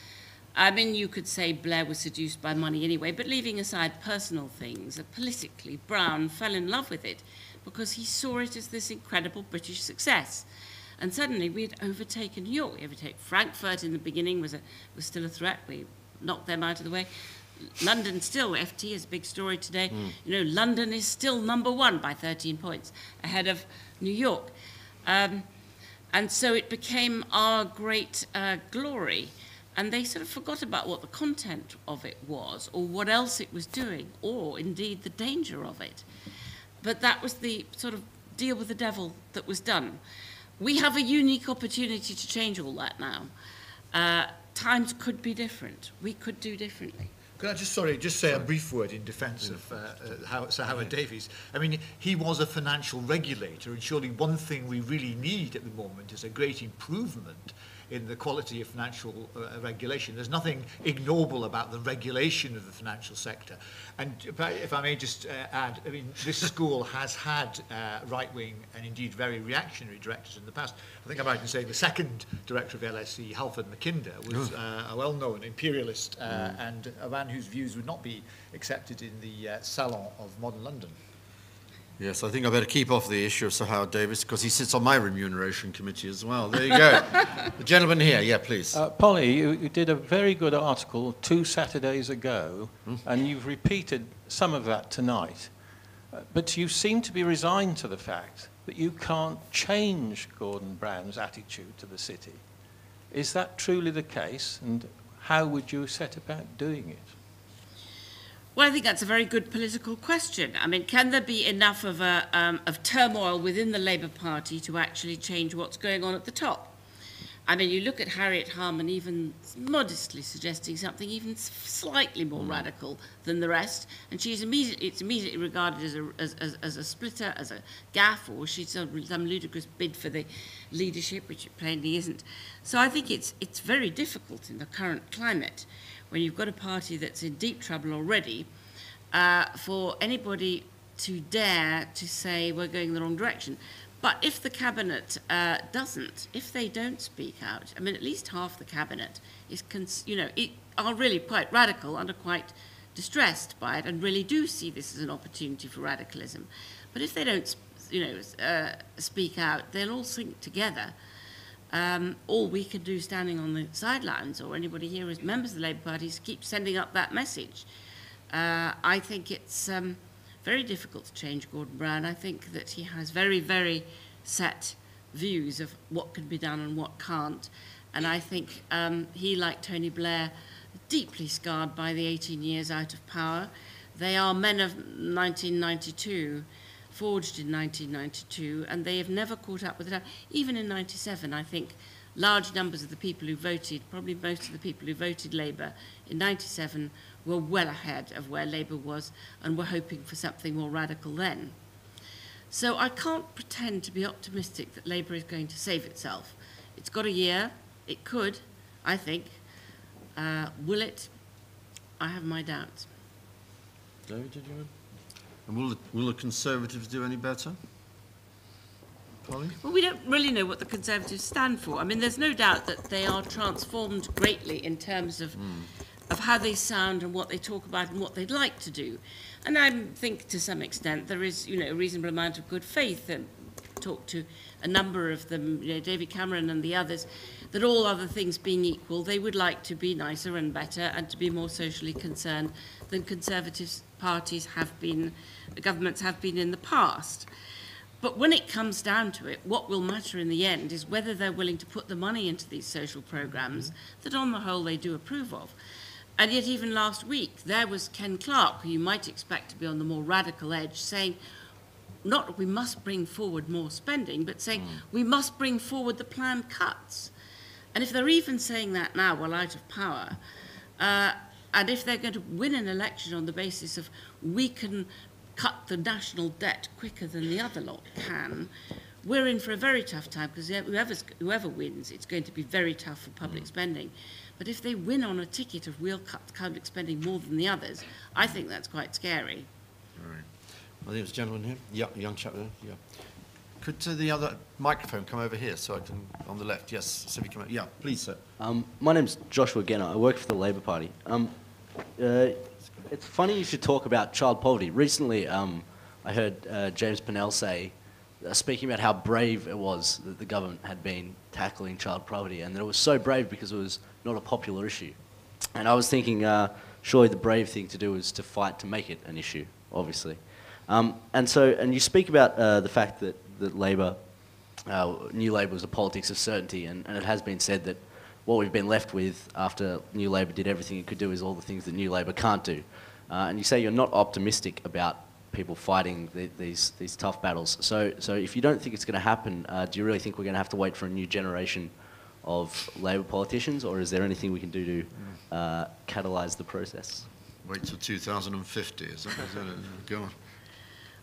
I mean, you could say Blair was seduced by money anyway, but leaving aside personal things, politically, Brown fell in love with it because he saw it as this incredible British success. And suddenly we had overtaken New York. We overtook Frankfurt in the beginning, was still a threat. We knocked them out of the way. London still, FT is a big story today. You know, London is still #1 by 13 points, ahead of New York. And so it became our great glory. And they sort of forgot about what the content of it was, or what else it was doing, or indeed the danger of it. But that was the sort of deal with the devil that was done. We have a unique opportunity to change all that now. Times could be different. We could do differently. Could I just say a brief word in defence of Sir Howard Davies? I mean, he was a financial regulator, and surely one thing we really need at the moment is a great improvement in the quality of financial regulation. There's nothing ignoble about the regulation of the financial sector. And if I may just add, I mean, this school has had right-wing and indeed very reactionary directors in the past. I think I'm right in saying the second director of LSE, Halford Mackinder, was a well-known imperialist and a man whose views would not be accepted in the salon of modern London. Yes, I think I better keep off the issue of Sir Howard Davies because he sits on my remuneration committee as well. There you go. The gentleman here, yeah, please. Polly, you did a very good article 2 Saturdays ago, and you've repeated some of that tonight. But you seem to be resigned to the fact that you can't change Gordon Brown's attitude to the city. Is that truly the case, and how would you set about doing it? Well, I think that's a very good political question. I mean, can there be enough of turmoil within the Labour Party to actually change what's going on at the top? I mean, you look at Harriet Harman even modestly suggesting something even slightly more radical than the rest, and it's immediately regarded as a splitter, as a gaffe, or she's some ludicrous bid for the leadership, which it plainly isn't. So I think it's very difficult in the current climate, when you've got a party that's in deep trouble already, for anybody to dare to say we're going in the wrong direction. But if the cabinet if they don't speak out, I mean, at least half the cabinet is, are really quite radical and are quite distressed by it and really do see this as an opportunity for radicalism. But if they don't, speak out, they'll all sink together. All we can do standing on the sidelines, or anybody here as members of the Labour Party, is keep sending up that message. I think it's very difficult to change Gordon Brown. I think that he has very, very set views of what can be done and what can't. And I think he, like Tony Blair, deeply scarred by the 18 years out of power. They are men of 1992, forged in 1992, and they have never caught up with it. Even in 97, I think large numbers of the people who voted, probably most of the people who voted Labour in 97, were well ahead of where Labour was and were hoping for something more radical then. So I can't pretend to be optimistic that Labour is going to save itself. It's got a year. It could, I think. Will it? I have my doubts. David, did you? And will the Conservatives do any better? Polly? Well, we don't really know what the Conservatives stand for. I mean, there's no doubt that they are transformed greatly in terms of of how they sound and what they talk about and what they'd like to do. And I think to some extent there is, a reasonable amount of good faith, and talk to a number of them, David Cameron and the others, that all other things being equal, they would like to be nicer and better and to be more socially concerned than Conservative parties have been, governments have been in the past. But when it comes down to it, what will matter in the end is whether they're willing to put the money into these social programmes that on the whole they do approve of. And yet even last week, there was Ken Clarke, who you might expect to be on the more radical edge, saying, not that we must bring forward more spending, but saying we must bring forward the planned cuts. And if they're even saying that now while out of power, and if they're going to win an election on the basis of we can cut the national debt quicker than the other lot can, we're in for a very tough time, because whoever wins, it's going to be very tough for public spending. But if they win on a ticket of we'll cut public spending more than the others, I think that's quite scary. All right. I think there's a gentleman here. Yeah, a young chap there. Yeah. Could the other microphone come over here so I can, on the left? Yes, so we come over. Yeah, please, sir. My name's Joshua Genner. I work for the Labor Party. It's funny you should talk about child poverty. Recently, I heard James Pennell say, speaking about how brave it was that the government had been tackling child poverty, and that it was so brave because it was not a popular issue. And I was thinking, surely the brave thing to do is to fight to make it an issue, obviously. And you speak about the fact that Labor, New Labor was a politics of certainty, and it has been said that what we've been left with after New Labor did everything it could do is all the things that New Labor can't do. And you say you're not optimistic about people fighting these tough battles. So if you don't think it's going to happen, do you really think we're going to have to wait for a new generation of Labor politicians, or is there anything we can do to catalyse the process? Wait till 2050, is that go on?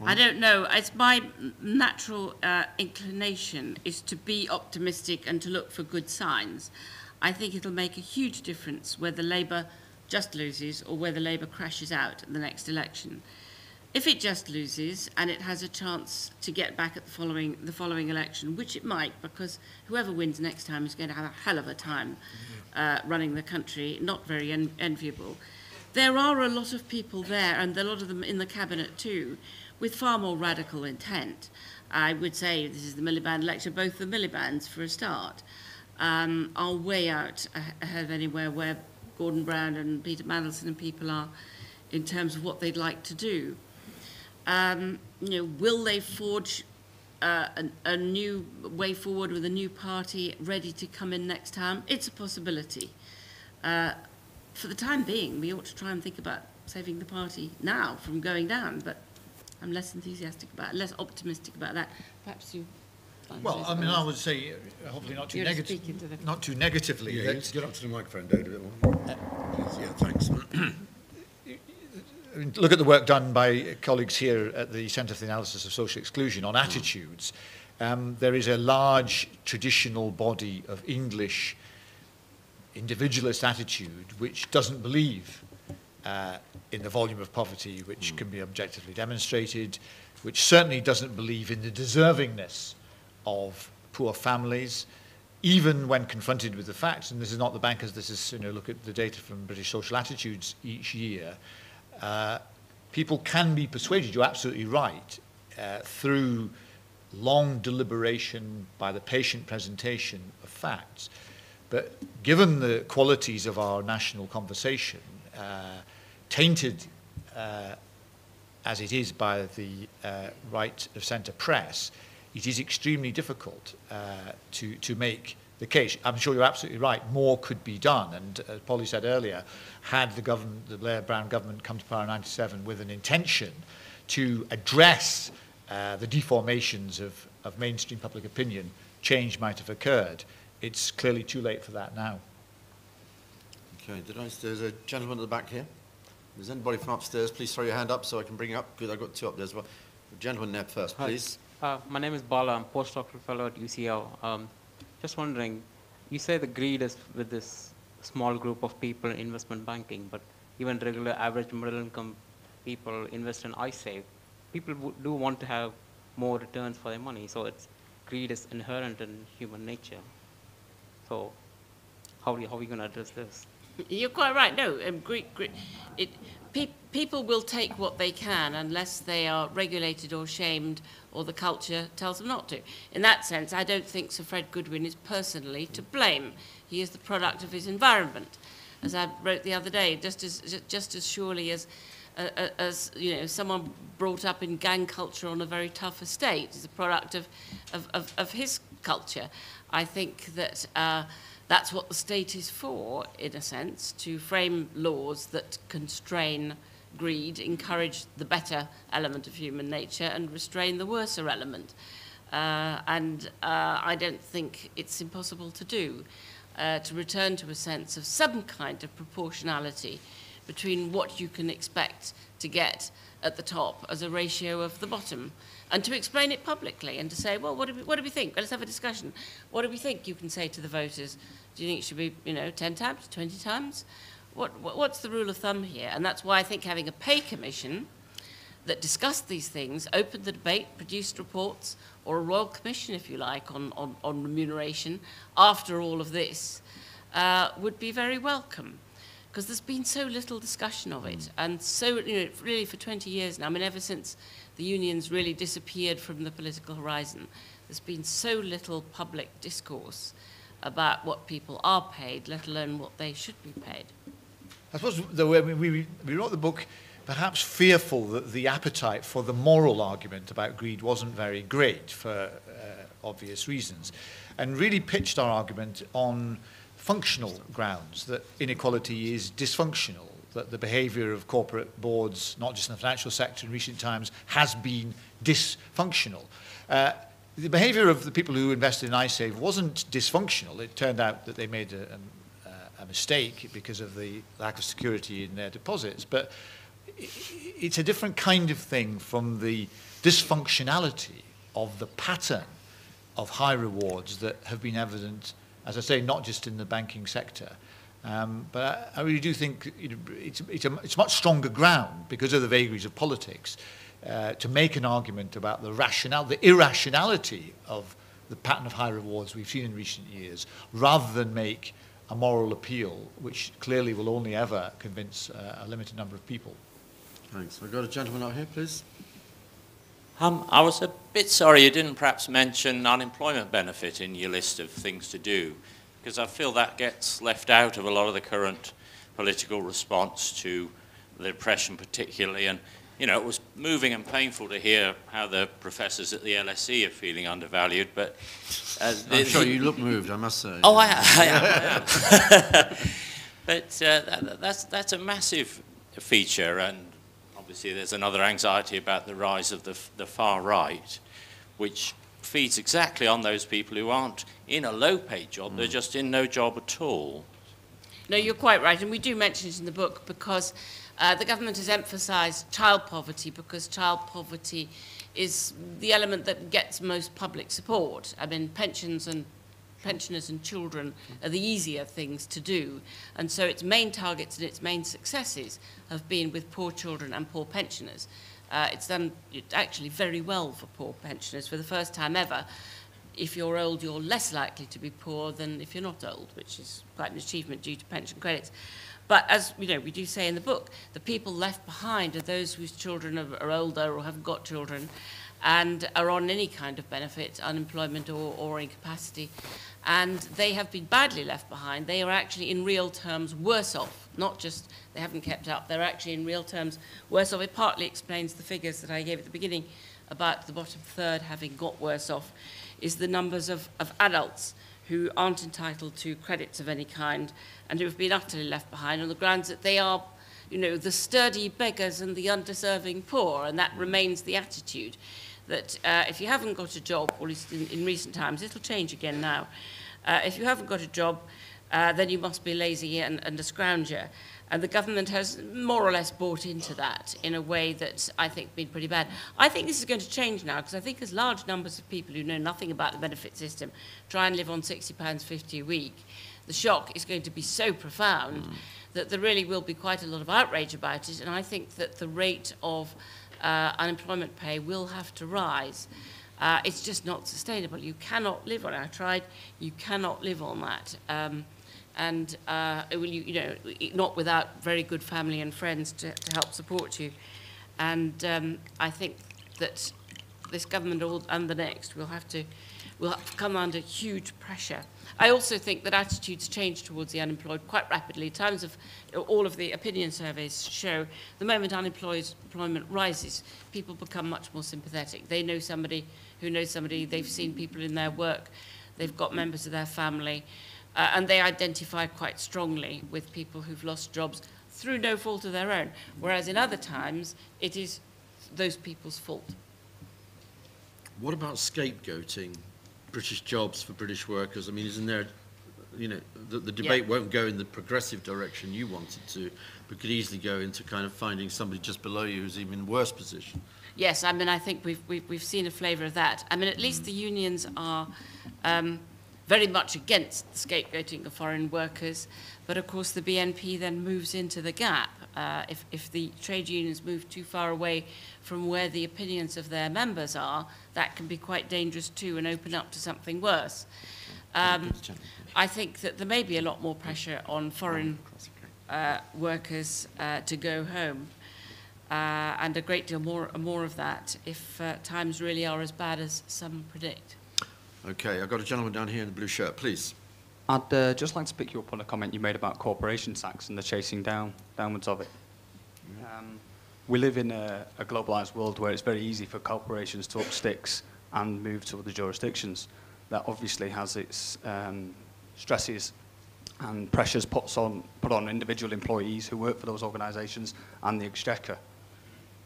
I don't know. It's my natural inclination is to be optimistic and to look for good signs. I think it'll make a huge difference whether Labour just loses or whether Labour crashes out at the next election. If it just loses and it has a chance to get back at the following election, which it might, because whoever wins next time is going to have a hell of a time running the country, not very enviable. There are a lot of people there, and a lot of them in the cabinet too, with far more radical intent. I would say, this is the Miliband lecture, both the Miliband's, for a start, are way out ahead of anywhere where Gordon Brown and Peter Mandelson and people are in terms of what they'd like to do. Will they forge a new way forward with a new party ready to come in next time? It's a possibility. For the time being, we ought to try and think about saving the party now from going down, but I'm less optimistic about that. Perhaps you... Well, I mean, I would say, hopefully not too negatively. Yeah, get up to the microphone, David. Yeah, thanks. Look at the work done by colleagues here at the Centre for the Analysis of Social Exclusion on attitudes. There is a large traditional body of English individualist attitude which doesn't believe in the volume of poverty which can be objectively demonstrated, which certainly doesn't believe in the deservingness of poor families, even when confronted with the facts. And this is not the bankers, this is, look at the data from British social attitudes each year. People can be persuaded, you're absolutely right, through long deliberation by the patient presentation of facts. But given the qualities of our national conversation, tainted as it is by the right of centre press, it is extremely difficult to make the case. I'm sure you're absolutely right, more could be done. And as Polly said earlier, had the Blair-Brown government come to power in 1997 with an intention to address the deformations of mainstream public opinion, change might have occurred. It's clearly too late for that now. Okay, there's a gentleman at the back here. If there's anybody from upstairs, please throw your hand up so I can bring you up. Good, I've got two up there as well. The gentleman there first, please. Hi. My name is Bala. I'm postdoctoral fellow at UCL. Just wondering, you say the greed is with this small group of people in investment banking, but even regular average middle income people invest in iSave. People do want to have more returns for their money, so greed is inherent in human nature. So how are we going to address this? You're quite right. No, people will take what they can unless they are regulated or shamed or the culture tells them not to. In that sense, I don't think Sir Fred Goodwin is personally to blame. He is the product of his environment. As I wrote the other day, just as surely as you know, someone brought up in gang culture on a very tough estate is a product of his culture. I think that that's what the state is for, in a sense, to frame laws that constrain greed, encourage the better element of human nature, and restrain the worser element. I don't think it's impossible to do, to return to a sense of some kind of proportionality between what you can expect to get at the top as a ratio of the bottom, and to explain it publicly and to say, well, what do we think? Well, let's have a discussion. What do we think you can say to the voters? Do you think it should be, 10 times, 20 times? What's the rule of thumb here? And that's why I think having a pay commission that discussed these things, opened the debate, produced reports, or a royal commission, if you like, on remuneration after all of this, would be very welcome. Because there's been so little discussion of it, and so, really for 20 years now, I mean, ever since the unions really disappeared from the political horizon, there's been so little public discourse about what people are paid, let alone what they should be paid. I suppose we wrote the book perhaps fearful that the appetite for the moral argument about greed wasn't very great for obvious reasons, and really pitched our argument on functional grounds, that inequality is dysfunctional, that the behaviour of corporate boards, not just in the financial sector in recent times, has been dysfunctional. The behaviour of the people who invested in iSave wasn't dysfunctional. It turned out that they made a mistake because of the lack of security in their deposits, but it's a different kind of thing from the dysfunctionality of the pattern of high rewards that have been evident, as I say, not just in the banking sector. But I really do think it's much stronger ground because of the vagaries of politics to make an argument about the irrationality of the pattern of high rewards we've seen in recent years, rather than make a moral appeal, which clearly will only ever convince a limited number of people. Thanks. We've got a gentleman out here, please. I was a bit sorry you didn't perhaps mention unemployment benefit in your list of things to do, because I feel that gets left out of a lot of the current political response to the Depression particularly. And, it was moving and painful to hear how the professors at the LSE are feeling undervalued, but... I'm sure you look moved, I must say. Oh, I am. But that's a massive feature, and obviously there's another anxiety about the rise of the far right, which feeds exactly on those people who aren't in a low-paid job, they're just in no job at all. No, you're quite right, and we do mention it in the book because the government has emphasised child poverty, because child poverty is the element that gets most public support. I mean, pensioners and children are the easier things to do, and so its main targets and its main successes have been with poor children and poor pensioners. It's done actually very well for poor pensioners. For the first time ever, if you're old, you're less likely to be poor than if you're not old, which is quite an achievement due to pension credits. But as we do say in the book, the people left behind are those whose children are older or haven't got children and are on any kind of benefit, unemployment or incapacity. And they have been badly left behind. They are actually in real terms worse off, not just they haven't kept up, they're actually in real terms worse off. It partly explains the figures that I gave at the beginning about the bottom third having got worse off, is the numbers of adults who aren't entitled to credits of any kind and who have been utterly left behind on the grounds that they are, the sturdy beggars and the undeserving poor, and that remains the attitude. That if you haven't got a job, or at least in recent times, it'll change again now, if you haven't got a job, then you must be lazy and a scrounger. And the government has more or less bought into that in a way that I think has been pretty bad. I think this is going to change now, because I think as large numbers of people who know nothing about the benefit system try and live on £60.50 a week, the shock is going to be so profound that there really will be quite a lot of outrage about it, and I think that the rate of unemployment pay will have to rise. It's just not sustainable. You cannot live on it. I tried. You cannot live on that. and not without very good family and friends to help support you. And I think that this government and the next will have to come under huge pressure. I also think that attitudes change towards the unemployed quite rapidly. Times of all of the opinion surveys show the moment unemployment rises, people become much more sympathetic. They know somebody who knows somebody, they've seen people in their work, they've got members of their family, and they identify quite strongly with people who've lost jobs through no fault of their own, whereas in other times it is those people's fault. What about scapegoating British jobs for British workers? I mean, isn't there, the debate won't go in the progressive direction you wanted to, but could easily go into kind of finding somebody just below you who's even in worse position. Yes, I mean, I think we've seen a flavour of that. I mean, at least the unions are very much against the scapegoating of foreign workers, but of course the BNP then moves into the gap. If the trade unions move too far away from where the opinions of their members are, that can be quite dangerous too and open up to something worse. I think that there may be a lot more pressure on foreign workers to go home, and a great deal more of that if times really are as bad as some predict. Okay, I've got a gentleman down here in the blue shirt, please. I'd just like to pick you up on a comment you made about corporation tax and the chasing downwards of it. We live in a globalised world where it's very easy for corporations to up sticks and move to other jurisdictions. That obviously has its stresses and pressures put on individual employees who work for those organisations and the exchequer.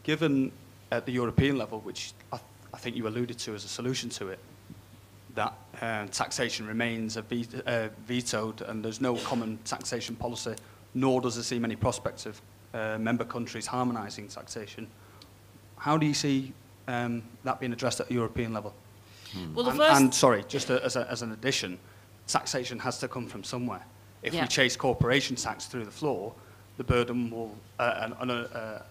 Given at the European level, which I think you alluded to as a solution to it, that taxation remains vetoed and there's no common taxation policy, nor does there seem any prospects of member countries harmonising taxation. How do you see that being addressed at the European level? Well, sorry, just as an addition, taxation has to come from somewhere. If we chase corporation tax through the floor, the burden will, a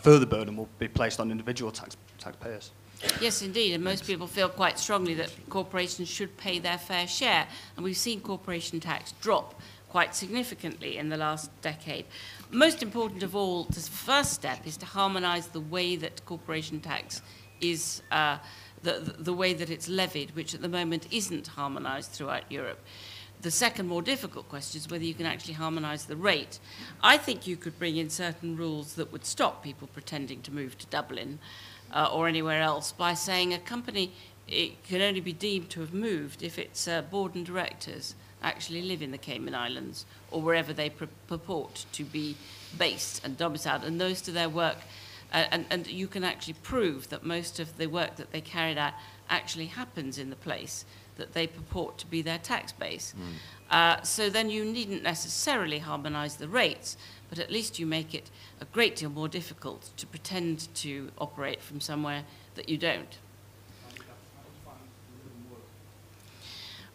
further burden will be placed on individual taxpayers. Yes, indeed, and most people feel quite strongly that corporations should pay their fair share, and we've seen corporation tax drop quite significantly in the last decade. Most important of all, the first step is to harmonise the way that corporation tax is, the way that it's levied, which at the moment isn't harmonised throughout Europe. The second, more difficult question is whether you can actually harmonise the rate. I think you could bring in certain rules that would stop people pretending to move to Dublin or anywhere else by saying a company can only be deemed to have moved if its board and directors actually live in the Cayman Islands or wherever they purport to be based and domiciled, and those to their work. And you can actually prove that most of the work that they carried out actually happens in the place that they purport to be their tax base. So then you needn't necessarily harmonise the rates, but at least you make it a great deal more difficult to pretend to operate from somewhere that you don't.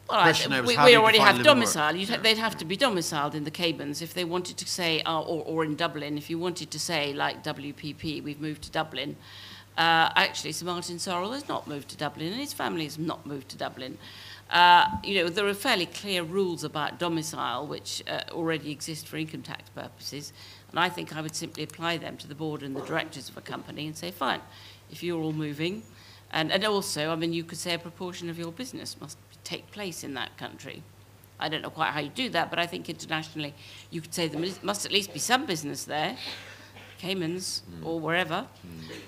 Well, we already have domicile. They'd have to be domiciled in the Caymans if they wanted to say, or in Dublin, if you wanted to say, like WPP, we've moved to Dublin. Actually, Sir Martin Sorrell has not moved to Dublin, and his family has not moved to Dublin. There are fairly clear rules about domicile, which already exist for income tax purposes, and I think I would simply apply them to the board and the directors of a company and say, fine, if you're all moving, and also, I mean, you could say a proportion of your business must take place in that country. I don't know quite how you do that, but I think internationally you could say there must at least be some business there, Caymans or wherever,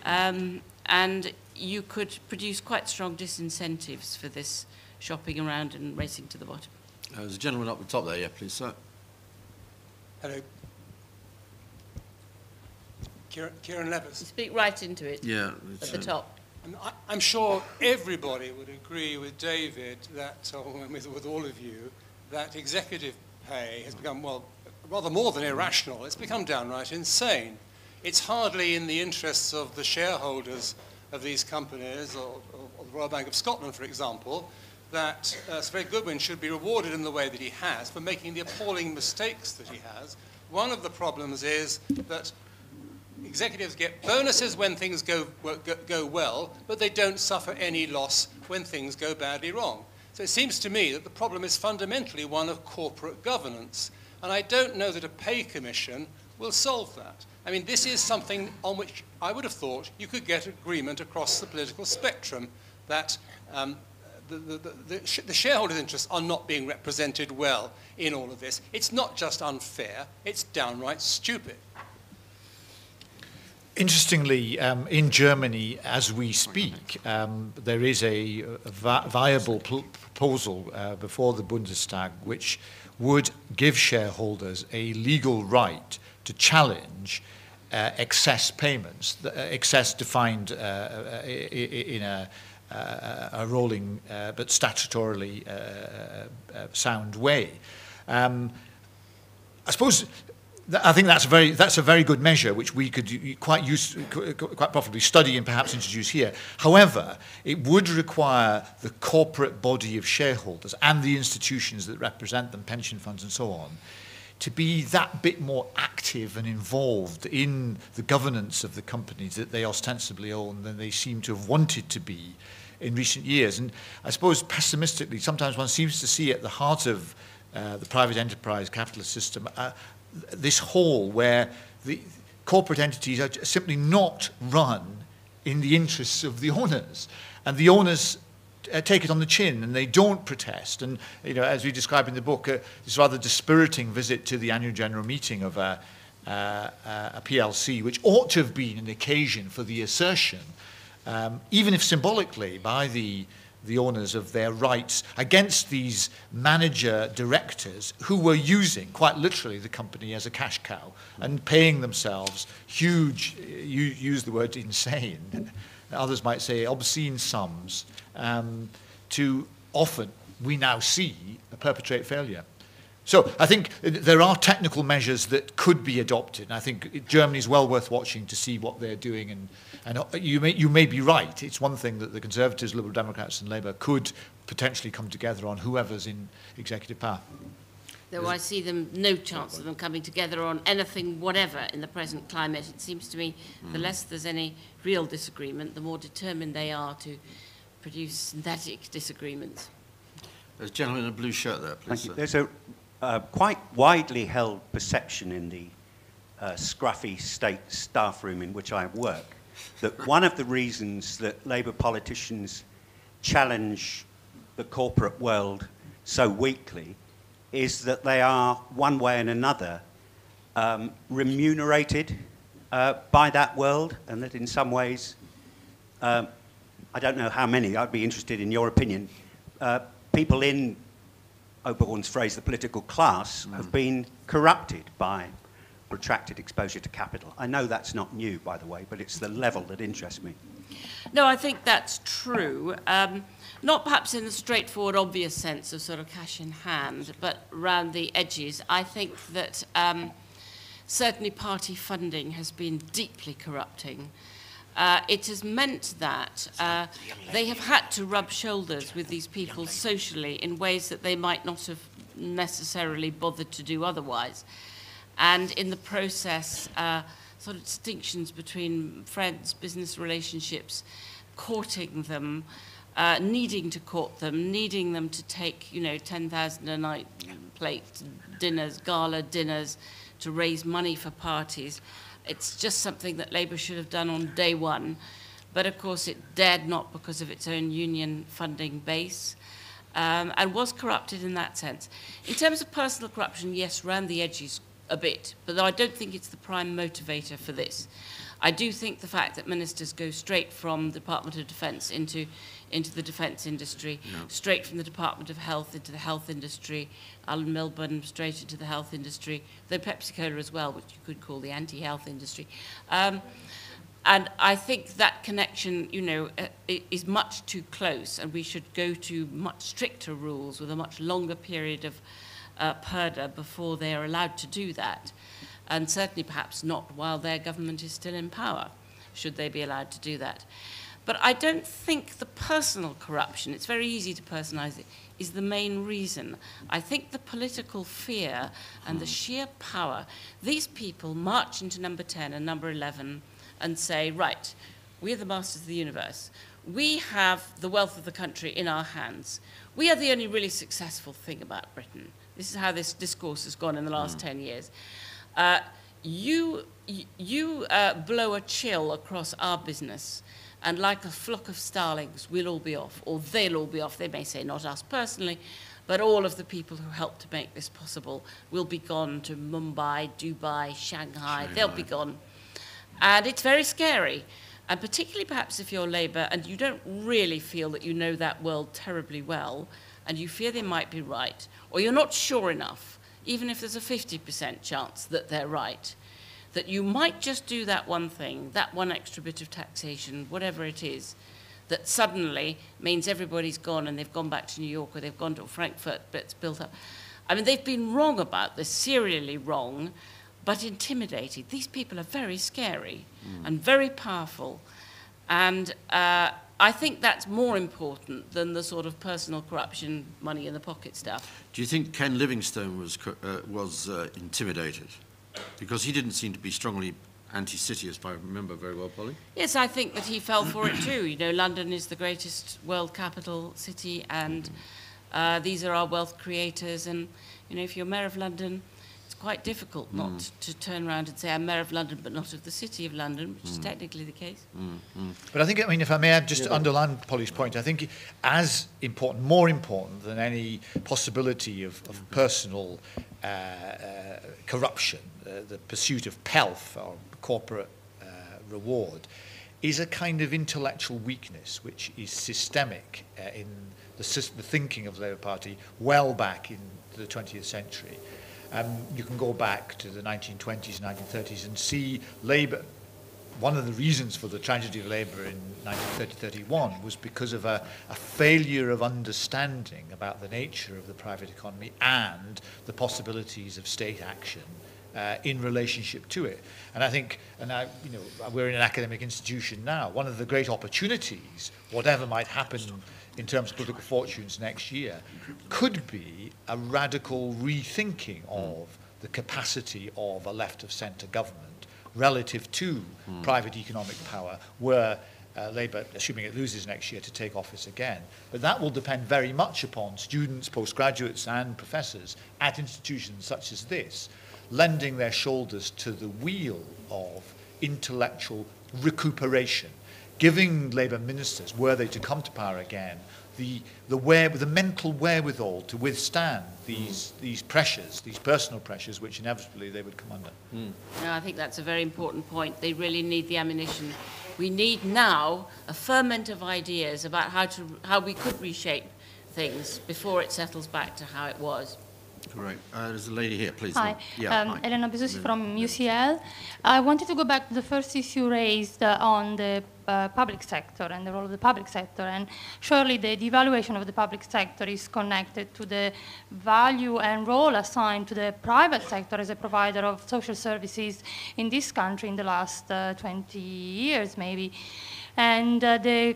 and you could produce quite strong disincentives for this shopping around and racing to the bottom. There's a gentleman up the top there, yeah, please, sir. Hello. Kieran Levers. Speak right into it. Yeah. At the top. And I'm sure everybody would agree with David that, with all of you, that executive pay has become, well, rather more than irrational. It's become downright insane. It's hardly in the interests of the shareholders of these companies, or the Royal Bank of Scotland, for example, that Sir Fred Goodwin should be rewarded in the way that he has for making the appalling mistakes that he has. One of the problems is that executives get bonuses when things go well, but they don't suffer any loss when things go badly wrong. So it seems to me that the problem is fundamentally one of corporate governance. And I don't know that a pay commission will solve that. I mean, this is something on which I would have thought you could get agreement across the political spectrum, that the shareholders' interests are not being represented well in all of this. It's not just unfair, it's downright stupid. Interestingly, in Germany, as we speak, there is a viable proposal before the Bundestag which would give shareholders a legal right to challenge excess payments, excess defined in a rolling but statutorily sound way. I think that's a very good measure which we could quite profitably study and perhaps introduce here. However, it would require the corporate body of shareholders and the institutions that represent them, pension funds and so on, to be that bit more active and involved in the governance of the companies that they ostensibly own than they seem to have wanted to be in recent years. And I suppose pessimistically, sometimes one seems to see at the heart of the private enterprise capitalist system this hole where the corporate entities are simply not run in the interests of the owners. And the owners take it on the chin and they don't protest. And, you know, as we describe in the book, this rather dispiriting visit to the annual general meeting of a PLC, which ought to have been an occasion for the assertion, even if symbolically, by the owners of their rights against these manager directors who were using, quite literally, the company as a cash cow and paying themselves huge, you use the word insane, others might say obscene sums, to often, we now see, perpetrate failure. So I think there are technical measures that could be adopted. And I think Germany is well worth watching to see what they're doing. And you may be right. It's one thing that the Conservatives, Liberal Democrats and Labour could potentially come together on, whoever's in executive power. Though I see no chance of them coming together on anything whatever in the present climate. It seems to me the less there's any real disagreement, the more determined they are to produce synthetic disagreements. There's a gentleman in a blue shirt there, please. Thank you. There's a quite widely held perception in the scruffy state staff room in which I work that one of the reasons that Labour politicians challenge the corporate world so weakly is that they are, one way and another, remunerated by that world, and that in some ways, I don't know how many, I'd be interested in your opinion, people in Oberhorn's phrase, the political class, have been corrupted by protracted exposure to capital. I know that's not new, by the way, but it's the level that interests me. No, I think that's true. Not perhaps in the straightforward, obvious sense of sort of cash in hand, but around the edges. I think that certainly party funding has been deeply corrupting. It has meant that they have had to rub shoulders with these people socially in ways that they might not have necessarily bothered to do otherwise. And in the process, sort of distinctions between friends, business relationships, courting them, needing to court them, needing them to take, you know, 10,000 a night plate dinners, gala dinners, to raise money for parties. It's just something that Labour should have done on day one. But of course it dared not because of its own union funding base, and was corrupted in that sense. In terms of personal corruption, yes, round the edges a bit, but I don't think it's the prime motivator for this. I do think the fact that ministers go straight from the Department of Defence into the defence industry, straight from the Department of Health into the health industry, Alan Milburn straight into the health industry, though Pepsi-Cola as well, which you could call the anti-health industry. And I think that connection, you know, is much too close, and we should go to much stricter rules with a much longer period of purdah before they are allowed to do that. And certainly perhaps not while their government is still in power, should they be allowed to do that. But I don't think the personal corruption, it's very easy to personalise it, is the main reason. I think the political fear and the sheer power, these people march into number 10 and number 11 and say, right, we're the masters of the universe. we have the wealth of the country in our hands. We are the only really successful thing about Britain. This is how this discourse has gone in the last 10 years. You blow a chill across our business, and like a flock of starlings, we'll all be off, or they'll all be off. They may say not us personally, but all of the people who helped to make this possible will be gone to Mumbai, Dubai, Shanghai. They'll be gone. And it's very scary. And particularly perhaps if you're Labour and you don't really feel that you know that world terribly well, and you fear they might be right, or you're not sure enough, even if there's a 50% chance that they're right, that you might just do that one thing, that one extra bit of taxation, whatever it is, that suddenly means everybody's gone and they've gone back to New York or they've gone to Frankfurt, but it's built up. I mean, they've been wrong about this, serially wrong, but intimidated. These people are very scary and very powerful. And I think that's more important than the sort of personal corruption, money in the pocket stuff. Do you think Ken Livingstone was intimidated? Because he didn't seem to be strongly anti-city, if I remember very well, Polly. Yes, I think that he fell for it too. You know, London is the greatest world capital city, and these are our wealth creators. And, you know, if you're mayor of London, it's quite difficult not to turn around and say, I'm mayor of London, but not of the city of London, which is technically the case. But I think, I mean, if I may just underline Polly's point, I think as important, more important than any possibility of personal corruption, the pursuit of pelf or corporate reward, is a kind of intellectual weakness which is systemic in the thinking of the Labour Party well back in the 20th century. You can go back to the 1920s, 1930s and see Labour. One of the reasons for the tragedy of Labour in 1930-31 was because of a failure of understanding about the nature of the private economy and the possibilities of state action in relationship to it. And I think, you know, we're in an academic institution now. One of the great opportunities, whatever might happen in terms of political fortunes next year, could be a radical rethinking of the capacity of a left-of-centre government relative to private economic power, were Labour, assuming it loses next year, to take office again. But that will depend very much upon students, postgraduates and professors at institutions such as this, lending their shoulders to the wheel of intellectual recuperation, giving Labour ministers, were they to come to power again, the mental wherewithal to withstand these pressures, these personal pressures, which inevitably they would come under. No, I think that's a very important point. They really need the ammunition. We need now a ferment of ideas about how we could reshape things before it settles back to how it was. Great. There's a lady here, please. Hi. Hi. Elena Besusi from UCL. I wanted to go back to the first issue raised on the public sector and the role of the public sector. And surely the devaluation of the public sector is connected to the value and role assigned to the private sector as a provider of social services in this country in the last 20 years, maybe. And the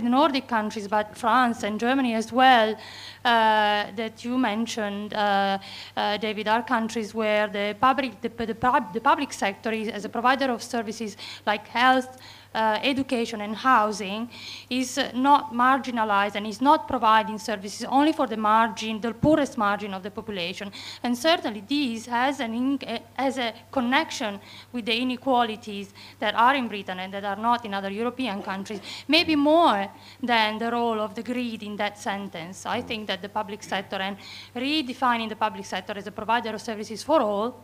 Nordic countries, but France and Germany as well, that you mentioned, David, are countries where the public sector is, as a provider of services like health, education and housing, is not marginalized and is not providing services only for the poorest margin of the population. And certainly this has a connection with the inequalities that are in Britain and that are not in other European countries, maybe more than the role of the greed in that sentence. I think that the public sector and redefining the public sector as a provider of services for all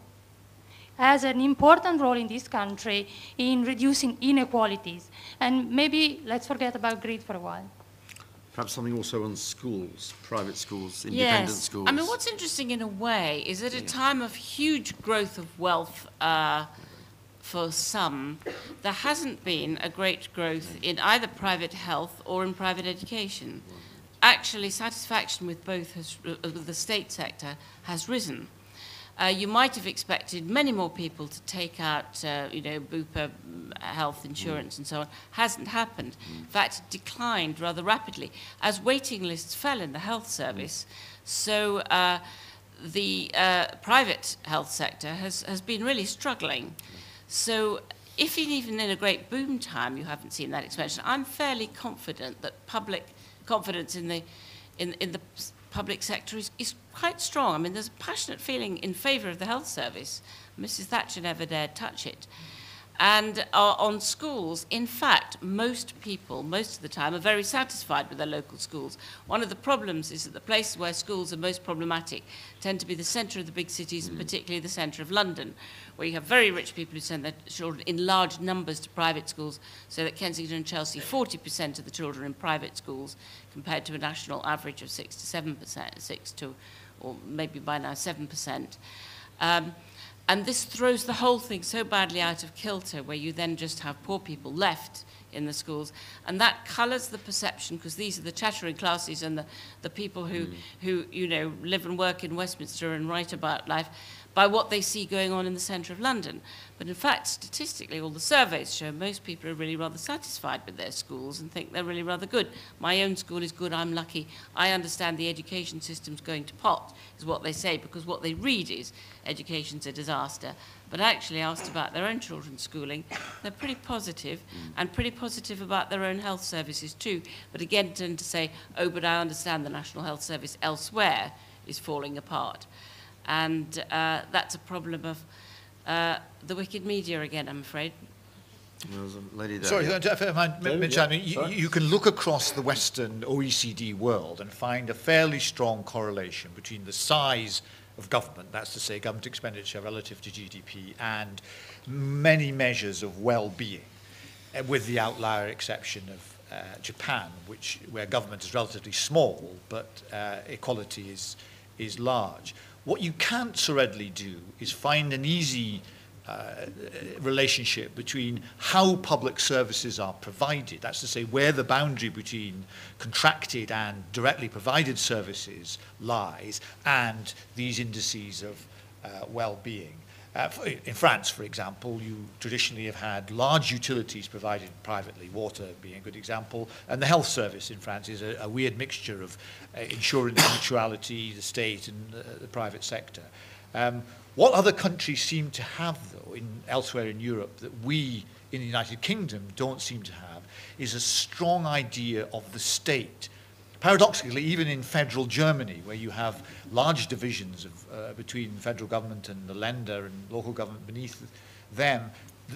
has an important role in this country in reducing inequalities. And maybe let's forget about greed for a while. Perhaps something also on schools, private schools, independent schools. I mean, what's interesting in a way is at a time of huge growth of wealth for some, there hasn't been a great growth in either private health or in private education. Actually, satisfaction with both with the state sector has risen. You might have expected many more people to take out, you know, Bupa health insurance and so on. Hasn't happened. In fact, it declined rather rapidly as waiting lists fell in the health service. So the private health sector has been really struggling. So if even in a great boom time you haven't seen that expansion, I'm fairly confident that public confidence in the public sector is quite strong. I mean, there's a passionate feeling in favour of the health service. Mrs. Thatcher never dared touch it. And on schools, in fact, most people, most of the time, are very satisfied with their local schools. One of the problems is that the places where schools are most problematic tend to be the centre of the big cities, and particularly the centre of London, where you have very rich people who send their children in large numbers to private schools, so that Kensington and Chelsea, 40% of the children in private schools, compared to a national average of 6 to 7%, 6 to, or maybe by now 7%. And this throws the whole thing so badly out of kilter, where you then just have poor people left in the schools. And that colours the perception, because these are the chattering classes and the people who you know, live and work in Westminster and write about life, by what they see going on in the centre of London. But in fact, statistically, all the surveys show most people are really rather satisfied with their schools and think they're really rather good. My own school is good, I'm lucky. I understand the education system's going to pot, is what they say, because what they read is education's a disaster. But actually, asked about their own children's schooling, they're pretty positive, and pretty positive about their own health services too. But again, tend to say, oh, but I understand the National Health Service elsewhere is falling apart. And that's a problem of the wicked media again, I'm afraid. There's a lady there. Sorry, yeah. if I might mention, you can look across the Western OECD world and find a fairly strong correlation between the size of government, that's to say government expenditure relative to GDP, and many measures of well-being, with the outlier exception of Japan, where government is relatively small, but equality is large. What you can't so readily do is find an easy relationship between how public services are provided, that's to say where the boundary between contracted and directly provided services lies, and these indices of well-being. In France, for example, you traditionally have had large utilities provided privately, water being a good example, and the health service in France is a weird mixture of insurance mutuality, the state, and the private sector. What other countries seem to have, though, elsewhere in Europe, that we in the United Kingdom don't seem to have, is a strong idea of the state. Paradoxically, even in federal Germany, where you have large divisions between federal government and the Länder and local government beneath them,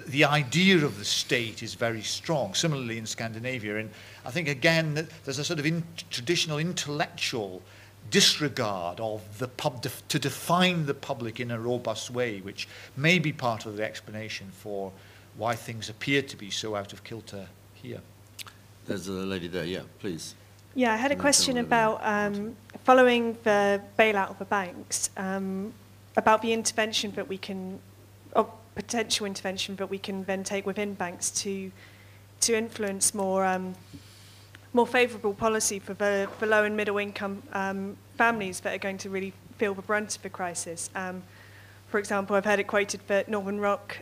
the idea of the state is very strong. Similarly in Scandinavia. And I think, again, there's a sort of traditional intellectual disregard of to define the public in a robust way, which may be part of the explanation for why things appear to be so out of kilter here. There's a lady there, yeah, please. Yeah, I had a question about following the bailout of the banks, about the intervention that we can, or potential intervention that we can then take within banks to influence more favourable policy for the low and middle income families that are going to really feel the brunt of the crisis. For example, I've heard it quoted that Northern Rock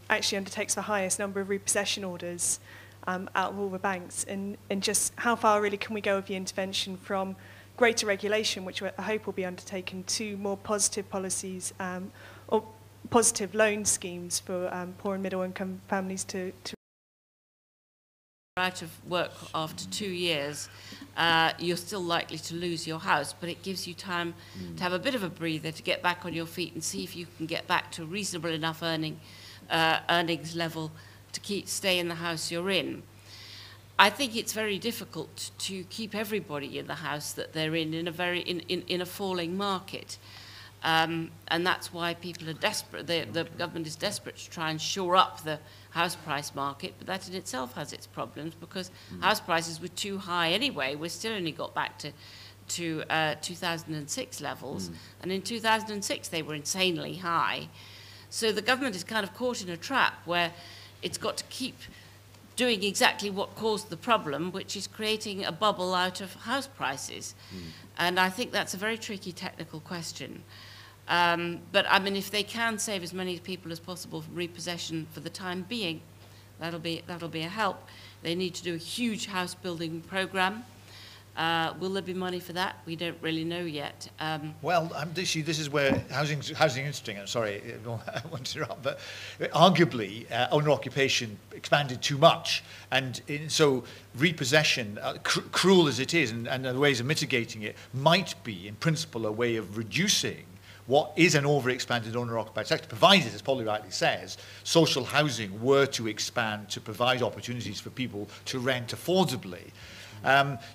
actually undertakes the highest number of repossession orders out of all the banks, and just how far really can we go with the intervention from greater regulation, which I hope will be undertaken, to more positive policies or positive loan schemes for poor and middle income families to out of work after 2 years, you're still likely to lose your house, but it gives you time to have a bit of a breather, to get back on your feet and see if you can get back to a reasonable enough earnings level to stay in the house you're in. I think it's very difficult to keep everybody in the house that they're in a falling market. And that's why people are desperate. The government is desperate to try and shore up the house price market, but that in itself has its problems, because house prices were too high anyway. We've still only got back to 2006 levels, and in 2006 they were insanely high. So the government is kind of caught in a trap where it's got to keep doing exactly what caused the problem, which is creating a bubble out of house prices. And I think that's a very tricky technical question. But I mean, if they can save as many people as possible from repossession for the time being, that'll be a help. They need to do a huge house building program. Will there be money for that? We don't really know yet. Well, this is where housing's interesting. I'm sorry, I want to interrupt, but arguably, owner-occupation expanded too much. And so repossession, cruel as it is, and the ways of mitigating it, might be, in principle, a way of reducing what is an overexpanded owner-occupied sector, provided, as Polly rightly says, social housing were to expand to provide opportunities for people to rent affordably.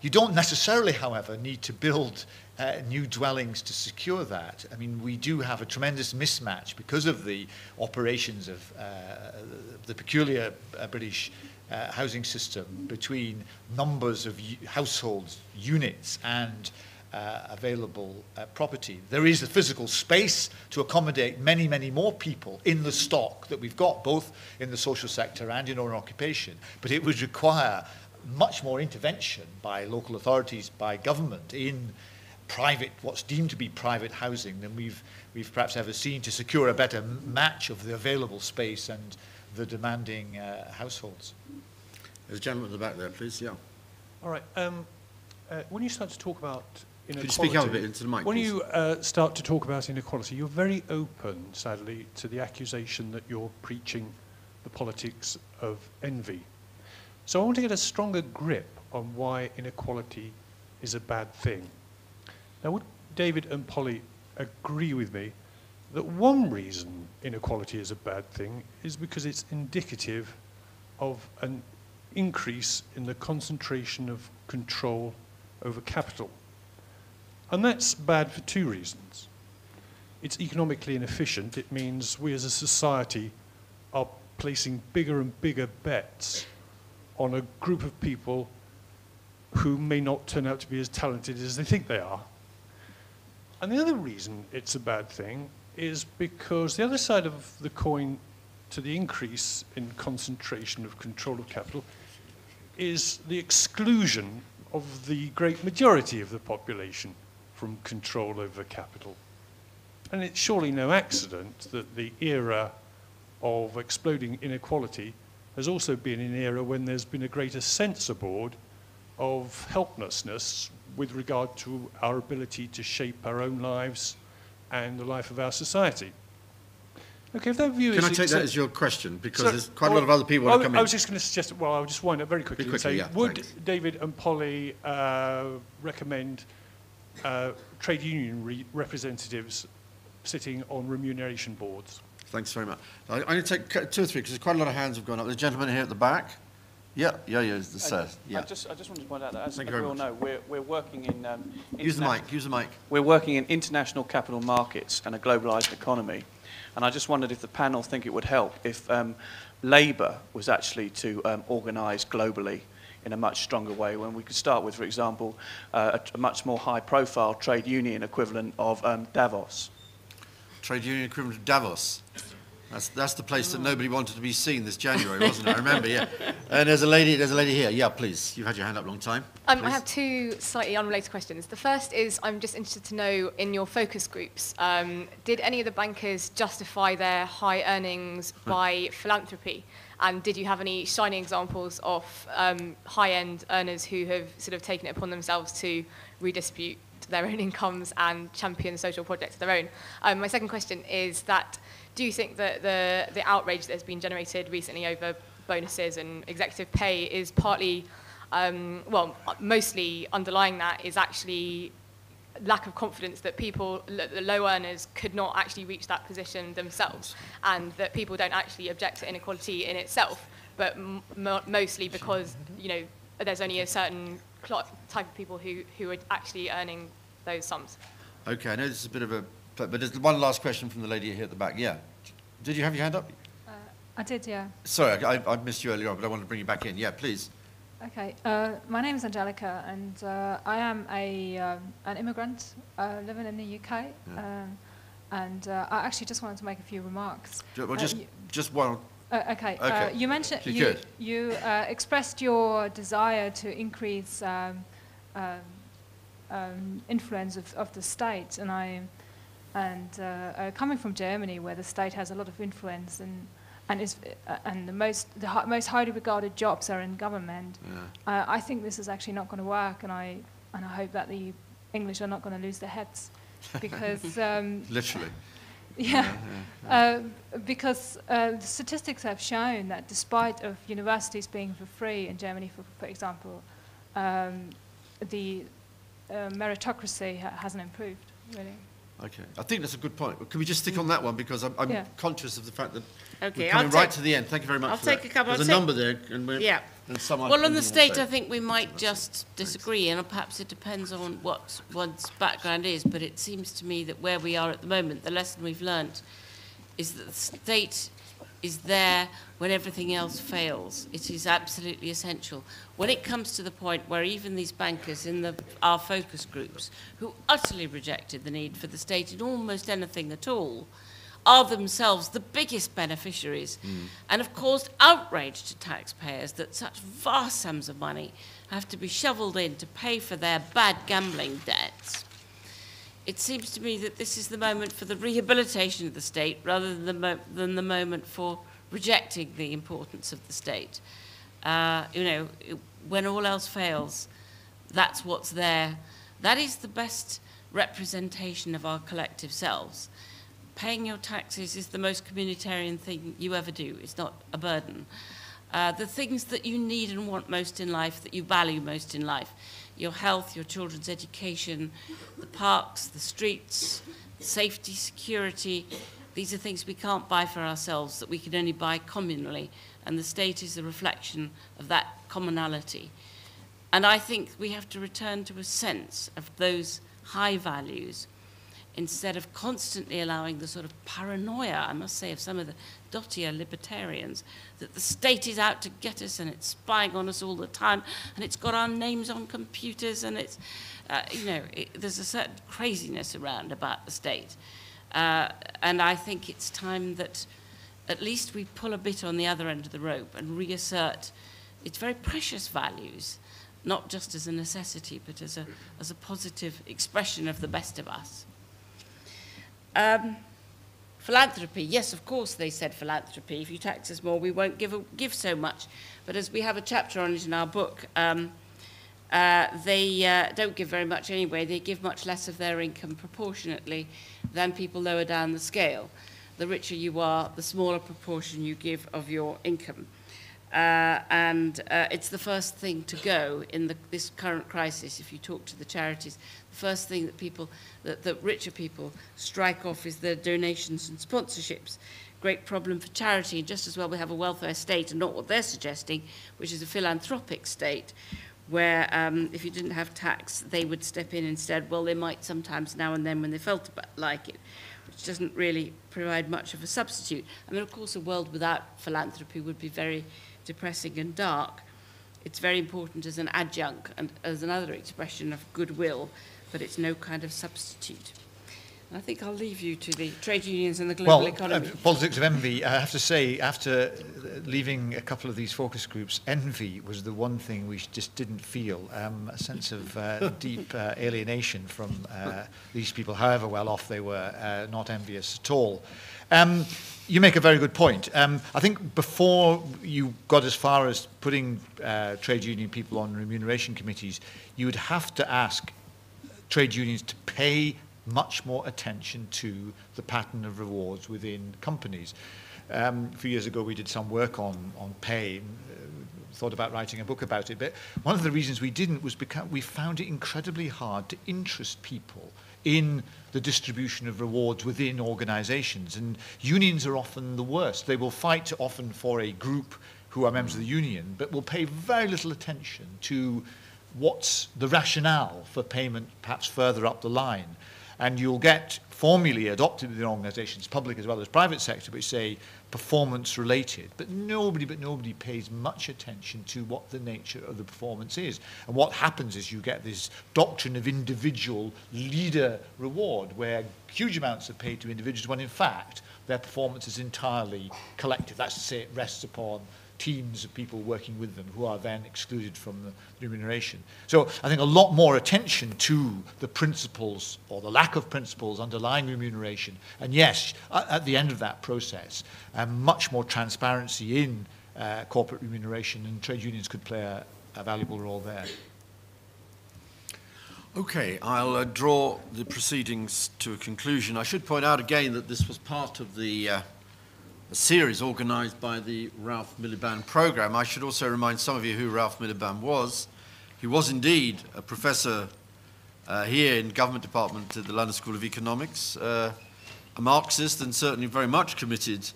You don't necessarily, however, need to build new dwellings to secure that. I mean, we do have a tremendous mismatch because of the operations of the peculiar British housing system between numbers of households, units, and available property. There is the physical space to accommodate many, many more people in the stock that we've got, both in the social sector and in owner-occupation, but it would require much more intervention by local authorities, by government, in private, what's deemed to be private housing than we've perhaps ever seen to secure a better match of the available space and the demanding households. There's a gentleman at the back there, please. Yeah. All right. When you start to talk about inequality, could you speak up a bit into the mic, when please? you start to talk about inequality, you're very open, sadly, to the accusation that you're preaching the politics of envy. So I want to get a stronger grip on why inequality is a bad thing. Now, would David and Polly agree with me that one reason inequality is a bad thing is because it's indicative of an increase in the concentration of control over capital? And that's bad for two reasons. It's economically inefficient. It means we as a society are placing bigger and bigger bets on a group of people who may not turn out to be as talented as they think they are. And the other reason it's a bad thing is because the other side of the coin to the increase in concentration of control of capital is the exclusion of the great majority of the population from control over capital. And it's surely no accident that the era of exploding inequality has also been an era when there's been a greater sense aboard of helplessness with regard to our ability to shape our own lives and the life of our society. Okay, if that view Can is... I take that as your question? Because there's quite a lot of other people who come in. I was just going to suggest, well, I'll just wind up very quickly and say, would David and Polly recommend trade union representatives sitting on remuneration boards? Thanks very much. I'm going to take two or three, because quite a lot of hands have gone up. There's a gentleman here at the back. Yeah, sir. Yeah. I just wanted to point out that, as we all know, we're working in... use the mic. We're working in international capital markets and a globalised economy. And I just wondered if the panel think it would help if Labour was actually to organise globally in a much stronger way, when we could start with, for example, a much more high-profile trade union equivalent of Davos. Trade union equivalent of Davos. That's the place that nobody wanted to be seen this January, wasn't it? I remember, yeah. And there's a lady here. Yeah, please. You've had your hand up a long time. I have two slightly unrelated questions. The first is, I'm just interested to know, in your focus groups, did any of the bankers justify their high earnings by philanthropy? And did you have any shining examples of high-end earners who have sort of taken it upon themselves to redistribute their own incomes and champion social projects of their own? My second question is that, do you think that the outrage that has been generated recently over bonuses and executive pay is partly, mostly underlying that is actually lack of confidence that people, the low earners, could not actually reach that position themselves, and that people don't actually object to inequality in itself, but mostly because, there's only a certain type of people who are actually earning those sums? Okay, I know this is a bit of a... But there's one last question from the lady here at the back. Yeah. Did you have your hand up? I did, yeah. Sorry, I missed you earlier on, but I wanted to bring you back in. Yeah, please. Okay. My name is Angelica, and I am an immigrant living in the UK. Yeah. And I actually just wanted to make a few remarks. Well, just one. Okay. Okay. You mentioned you expressed your desire to increase influence of the state, and coming from Germany, where the state has a lot of influence and the most highly regarded jobs are in government, I think this is actually not going to work, and and I hope that the English are not going to lose their heads, because literally. Because the statistics have shown that despite of universities being for free in Germany, for example, the meritocracy hasn't improved, really. Okay, I think that's a good point. Can we just stick on that one, because I'm conscious of the fact that we're coming right to the end. Thank you very much I'll for take that. a couple. There's a number there, and we're... Yeah. And some well, on the state, I think we might just disagree, and perhaps it depends on what one's background is, but it seems to me that where we are at the moment, the lesson we've learnt is that the state is there when everything else fails. It is absolutely essential. When it comes to the point where even these bankers in our focus groups, who utterly rejected the need for the state in almost anything at all, are themselves the biggest beneficiaries and have caused outrage to taxpayers that such vast sums of money have to be shoveled in to pay for their bad gambling debts. It seems to me that this is the moment for the rehabilitation of the state rather than the moment for rejecting the importance of the state. When all else fails, that's what's there. That is the best representation of our collective selves. Paying your taxes is the most communitarian thing you ever do. It's not a burden. The things that you need and want most in life, that you value most in life, your health, your children's education, the parks, the streets, safety, security, these are things we can't buy for ourselves, that we can only buy communally, and the state is a reflection of that commonality. And I think we have to return to a sense of those high values, instead of constantly allowing the sort of paranoia, I must say, of some of the dottier libertarians, that the state is out to get us and it's spying on us all the time and it's got our names on computers and it's, there's a certain craziness around about the state. And I think it's time that at least we pull a bit on the other end of the rope and reassert its very precious values, not just as a necessity, but as a positive expression of the best of us. Philanthropy, yes, of course they said philanthropy. If you tax us more, we won't give so much. But as we have a chapter on it in our book, they don't give very much anyway. They give much less of their income proportionately than people lower down the scale. The richer you are, the smaller proportion you give of your income. And it's the first thing to go in this current crisis. If you talk to the charities, the first thing that richer people strike off is their donations and sponsorships. Great problem for charity, and just as well we have a welfare state and not what they're suggesting, which is a philanthropic state, where if you didn't have tax, they would step in instead. Well, they might sometimes now and then when they felt like it, which doesn't really provide much of a substitute. I mean, of course, a world without philanthropy would be very depressing and dark. It's very important as an adjunct and as another expression of goodwill, but it's no kind of substitute. And I think I'll leave you to the trade unions and the global economy. Politics of envy, I have to say, after leaving a couple of these focus groups, envy was the one thing we just didn't feel, a sense of deep alienation from these people, however well off they were, not envious at all. You make a very good point. I think before you got as far as putting trade union people on remuneration committees, you would have to ask trade unions to pay much more attention to the pattern of rewards within companies. A few years ago, we did some work on pay, thought about writing a book about it, but one of the reasons we didn't was because we found it incredibly hard to interest people in the distribution of rewards within organizations. And unions are often the worst. They will fight often for a group who are members of the union, but will pay very little attention to what's the rationale for payment perhaps further up the line. And you'll get formulae adopted within organizations, public as well as private sector, which say performance related, but nobody pays much attention to what the nature of the performance is. And what happens is you get this doctrine of individual leader reward, where huge amounts are paid to individuals when in fact their performance is entirely collective. That's to say, it rests upon teams of people working with them who are then excluded from the remuneration. So I think a lot more attention to the principles or the lack of principles underlying remuneration. And yes, at the end of that process, much more transparency in corporate remuneration, and trade unions could play a valuable role there. Okay, I'll draw the proceedings to a conclusion. I should point out again that this was part of the a series organised by the Ralph Miliband programme. I should also remind some of you who Ralph Miliband was. He was indeed a professor here in Government Department at the London School of Economics, a Marxist and certainly very much committed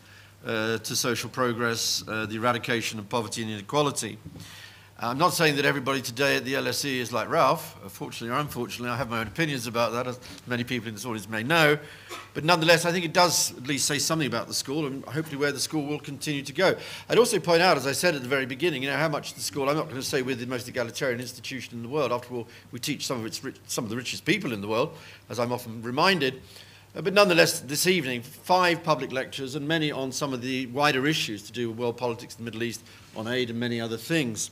to social progress, the eradication of poverty and inequality. I'm not saying that everybody today at the LSE is like Ralph. Fortunately or unfortunately, I have my own opinions about that, as many people in this audience may know. But nonetheless, I think it does at least say something about the school and hopefully where the school will continue to go. I'd also point out, as I said at the very beginning, how much the school, I'm not going to say we're the most egalitarian institution in the world. After all, we teach some of the richest people in the world, as I'm often reminded. But nonetheless, this evening, 5 public lectures and many on some of the wider issues to do with world politics, the Middle East, on aid and many other things.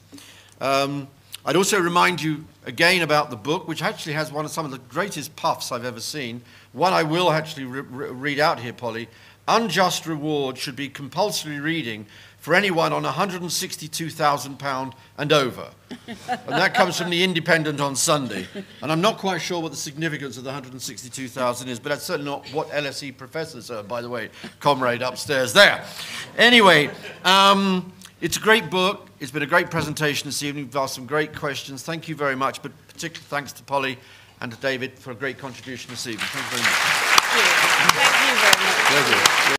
I'd also remind you again about the book, which actually has some of the greatest puffs I've ever seen. One I will actually read out here, Polly. Unjust Rewards should be compulsory reading for anyone on £162,000 and over. And that comes from the Independent on Sunday. And I'm not quite sure what the significance of the 162,000 is, but that's certainly not what LSE professors are, by the way, comrade upstairs there. Anyway, it's a great book. It's been a great presentation this evening. We've asked some great questions. Thank you very much, but particularly thanks to Polly and to David for a great contribution this evening. Thank you very much. Thank you very much. Pleasure.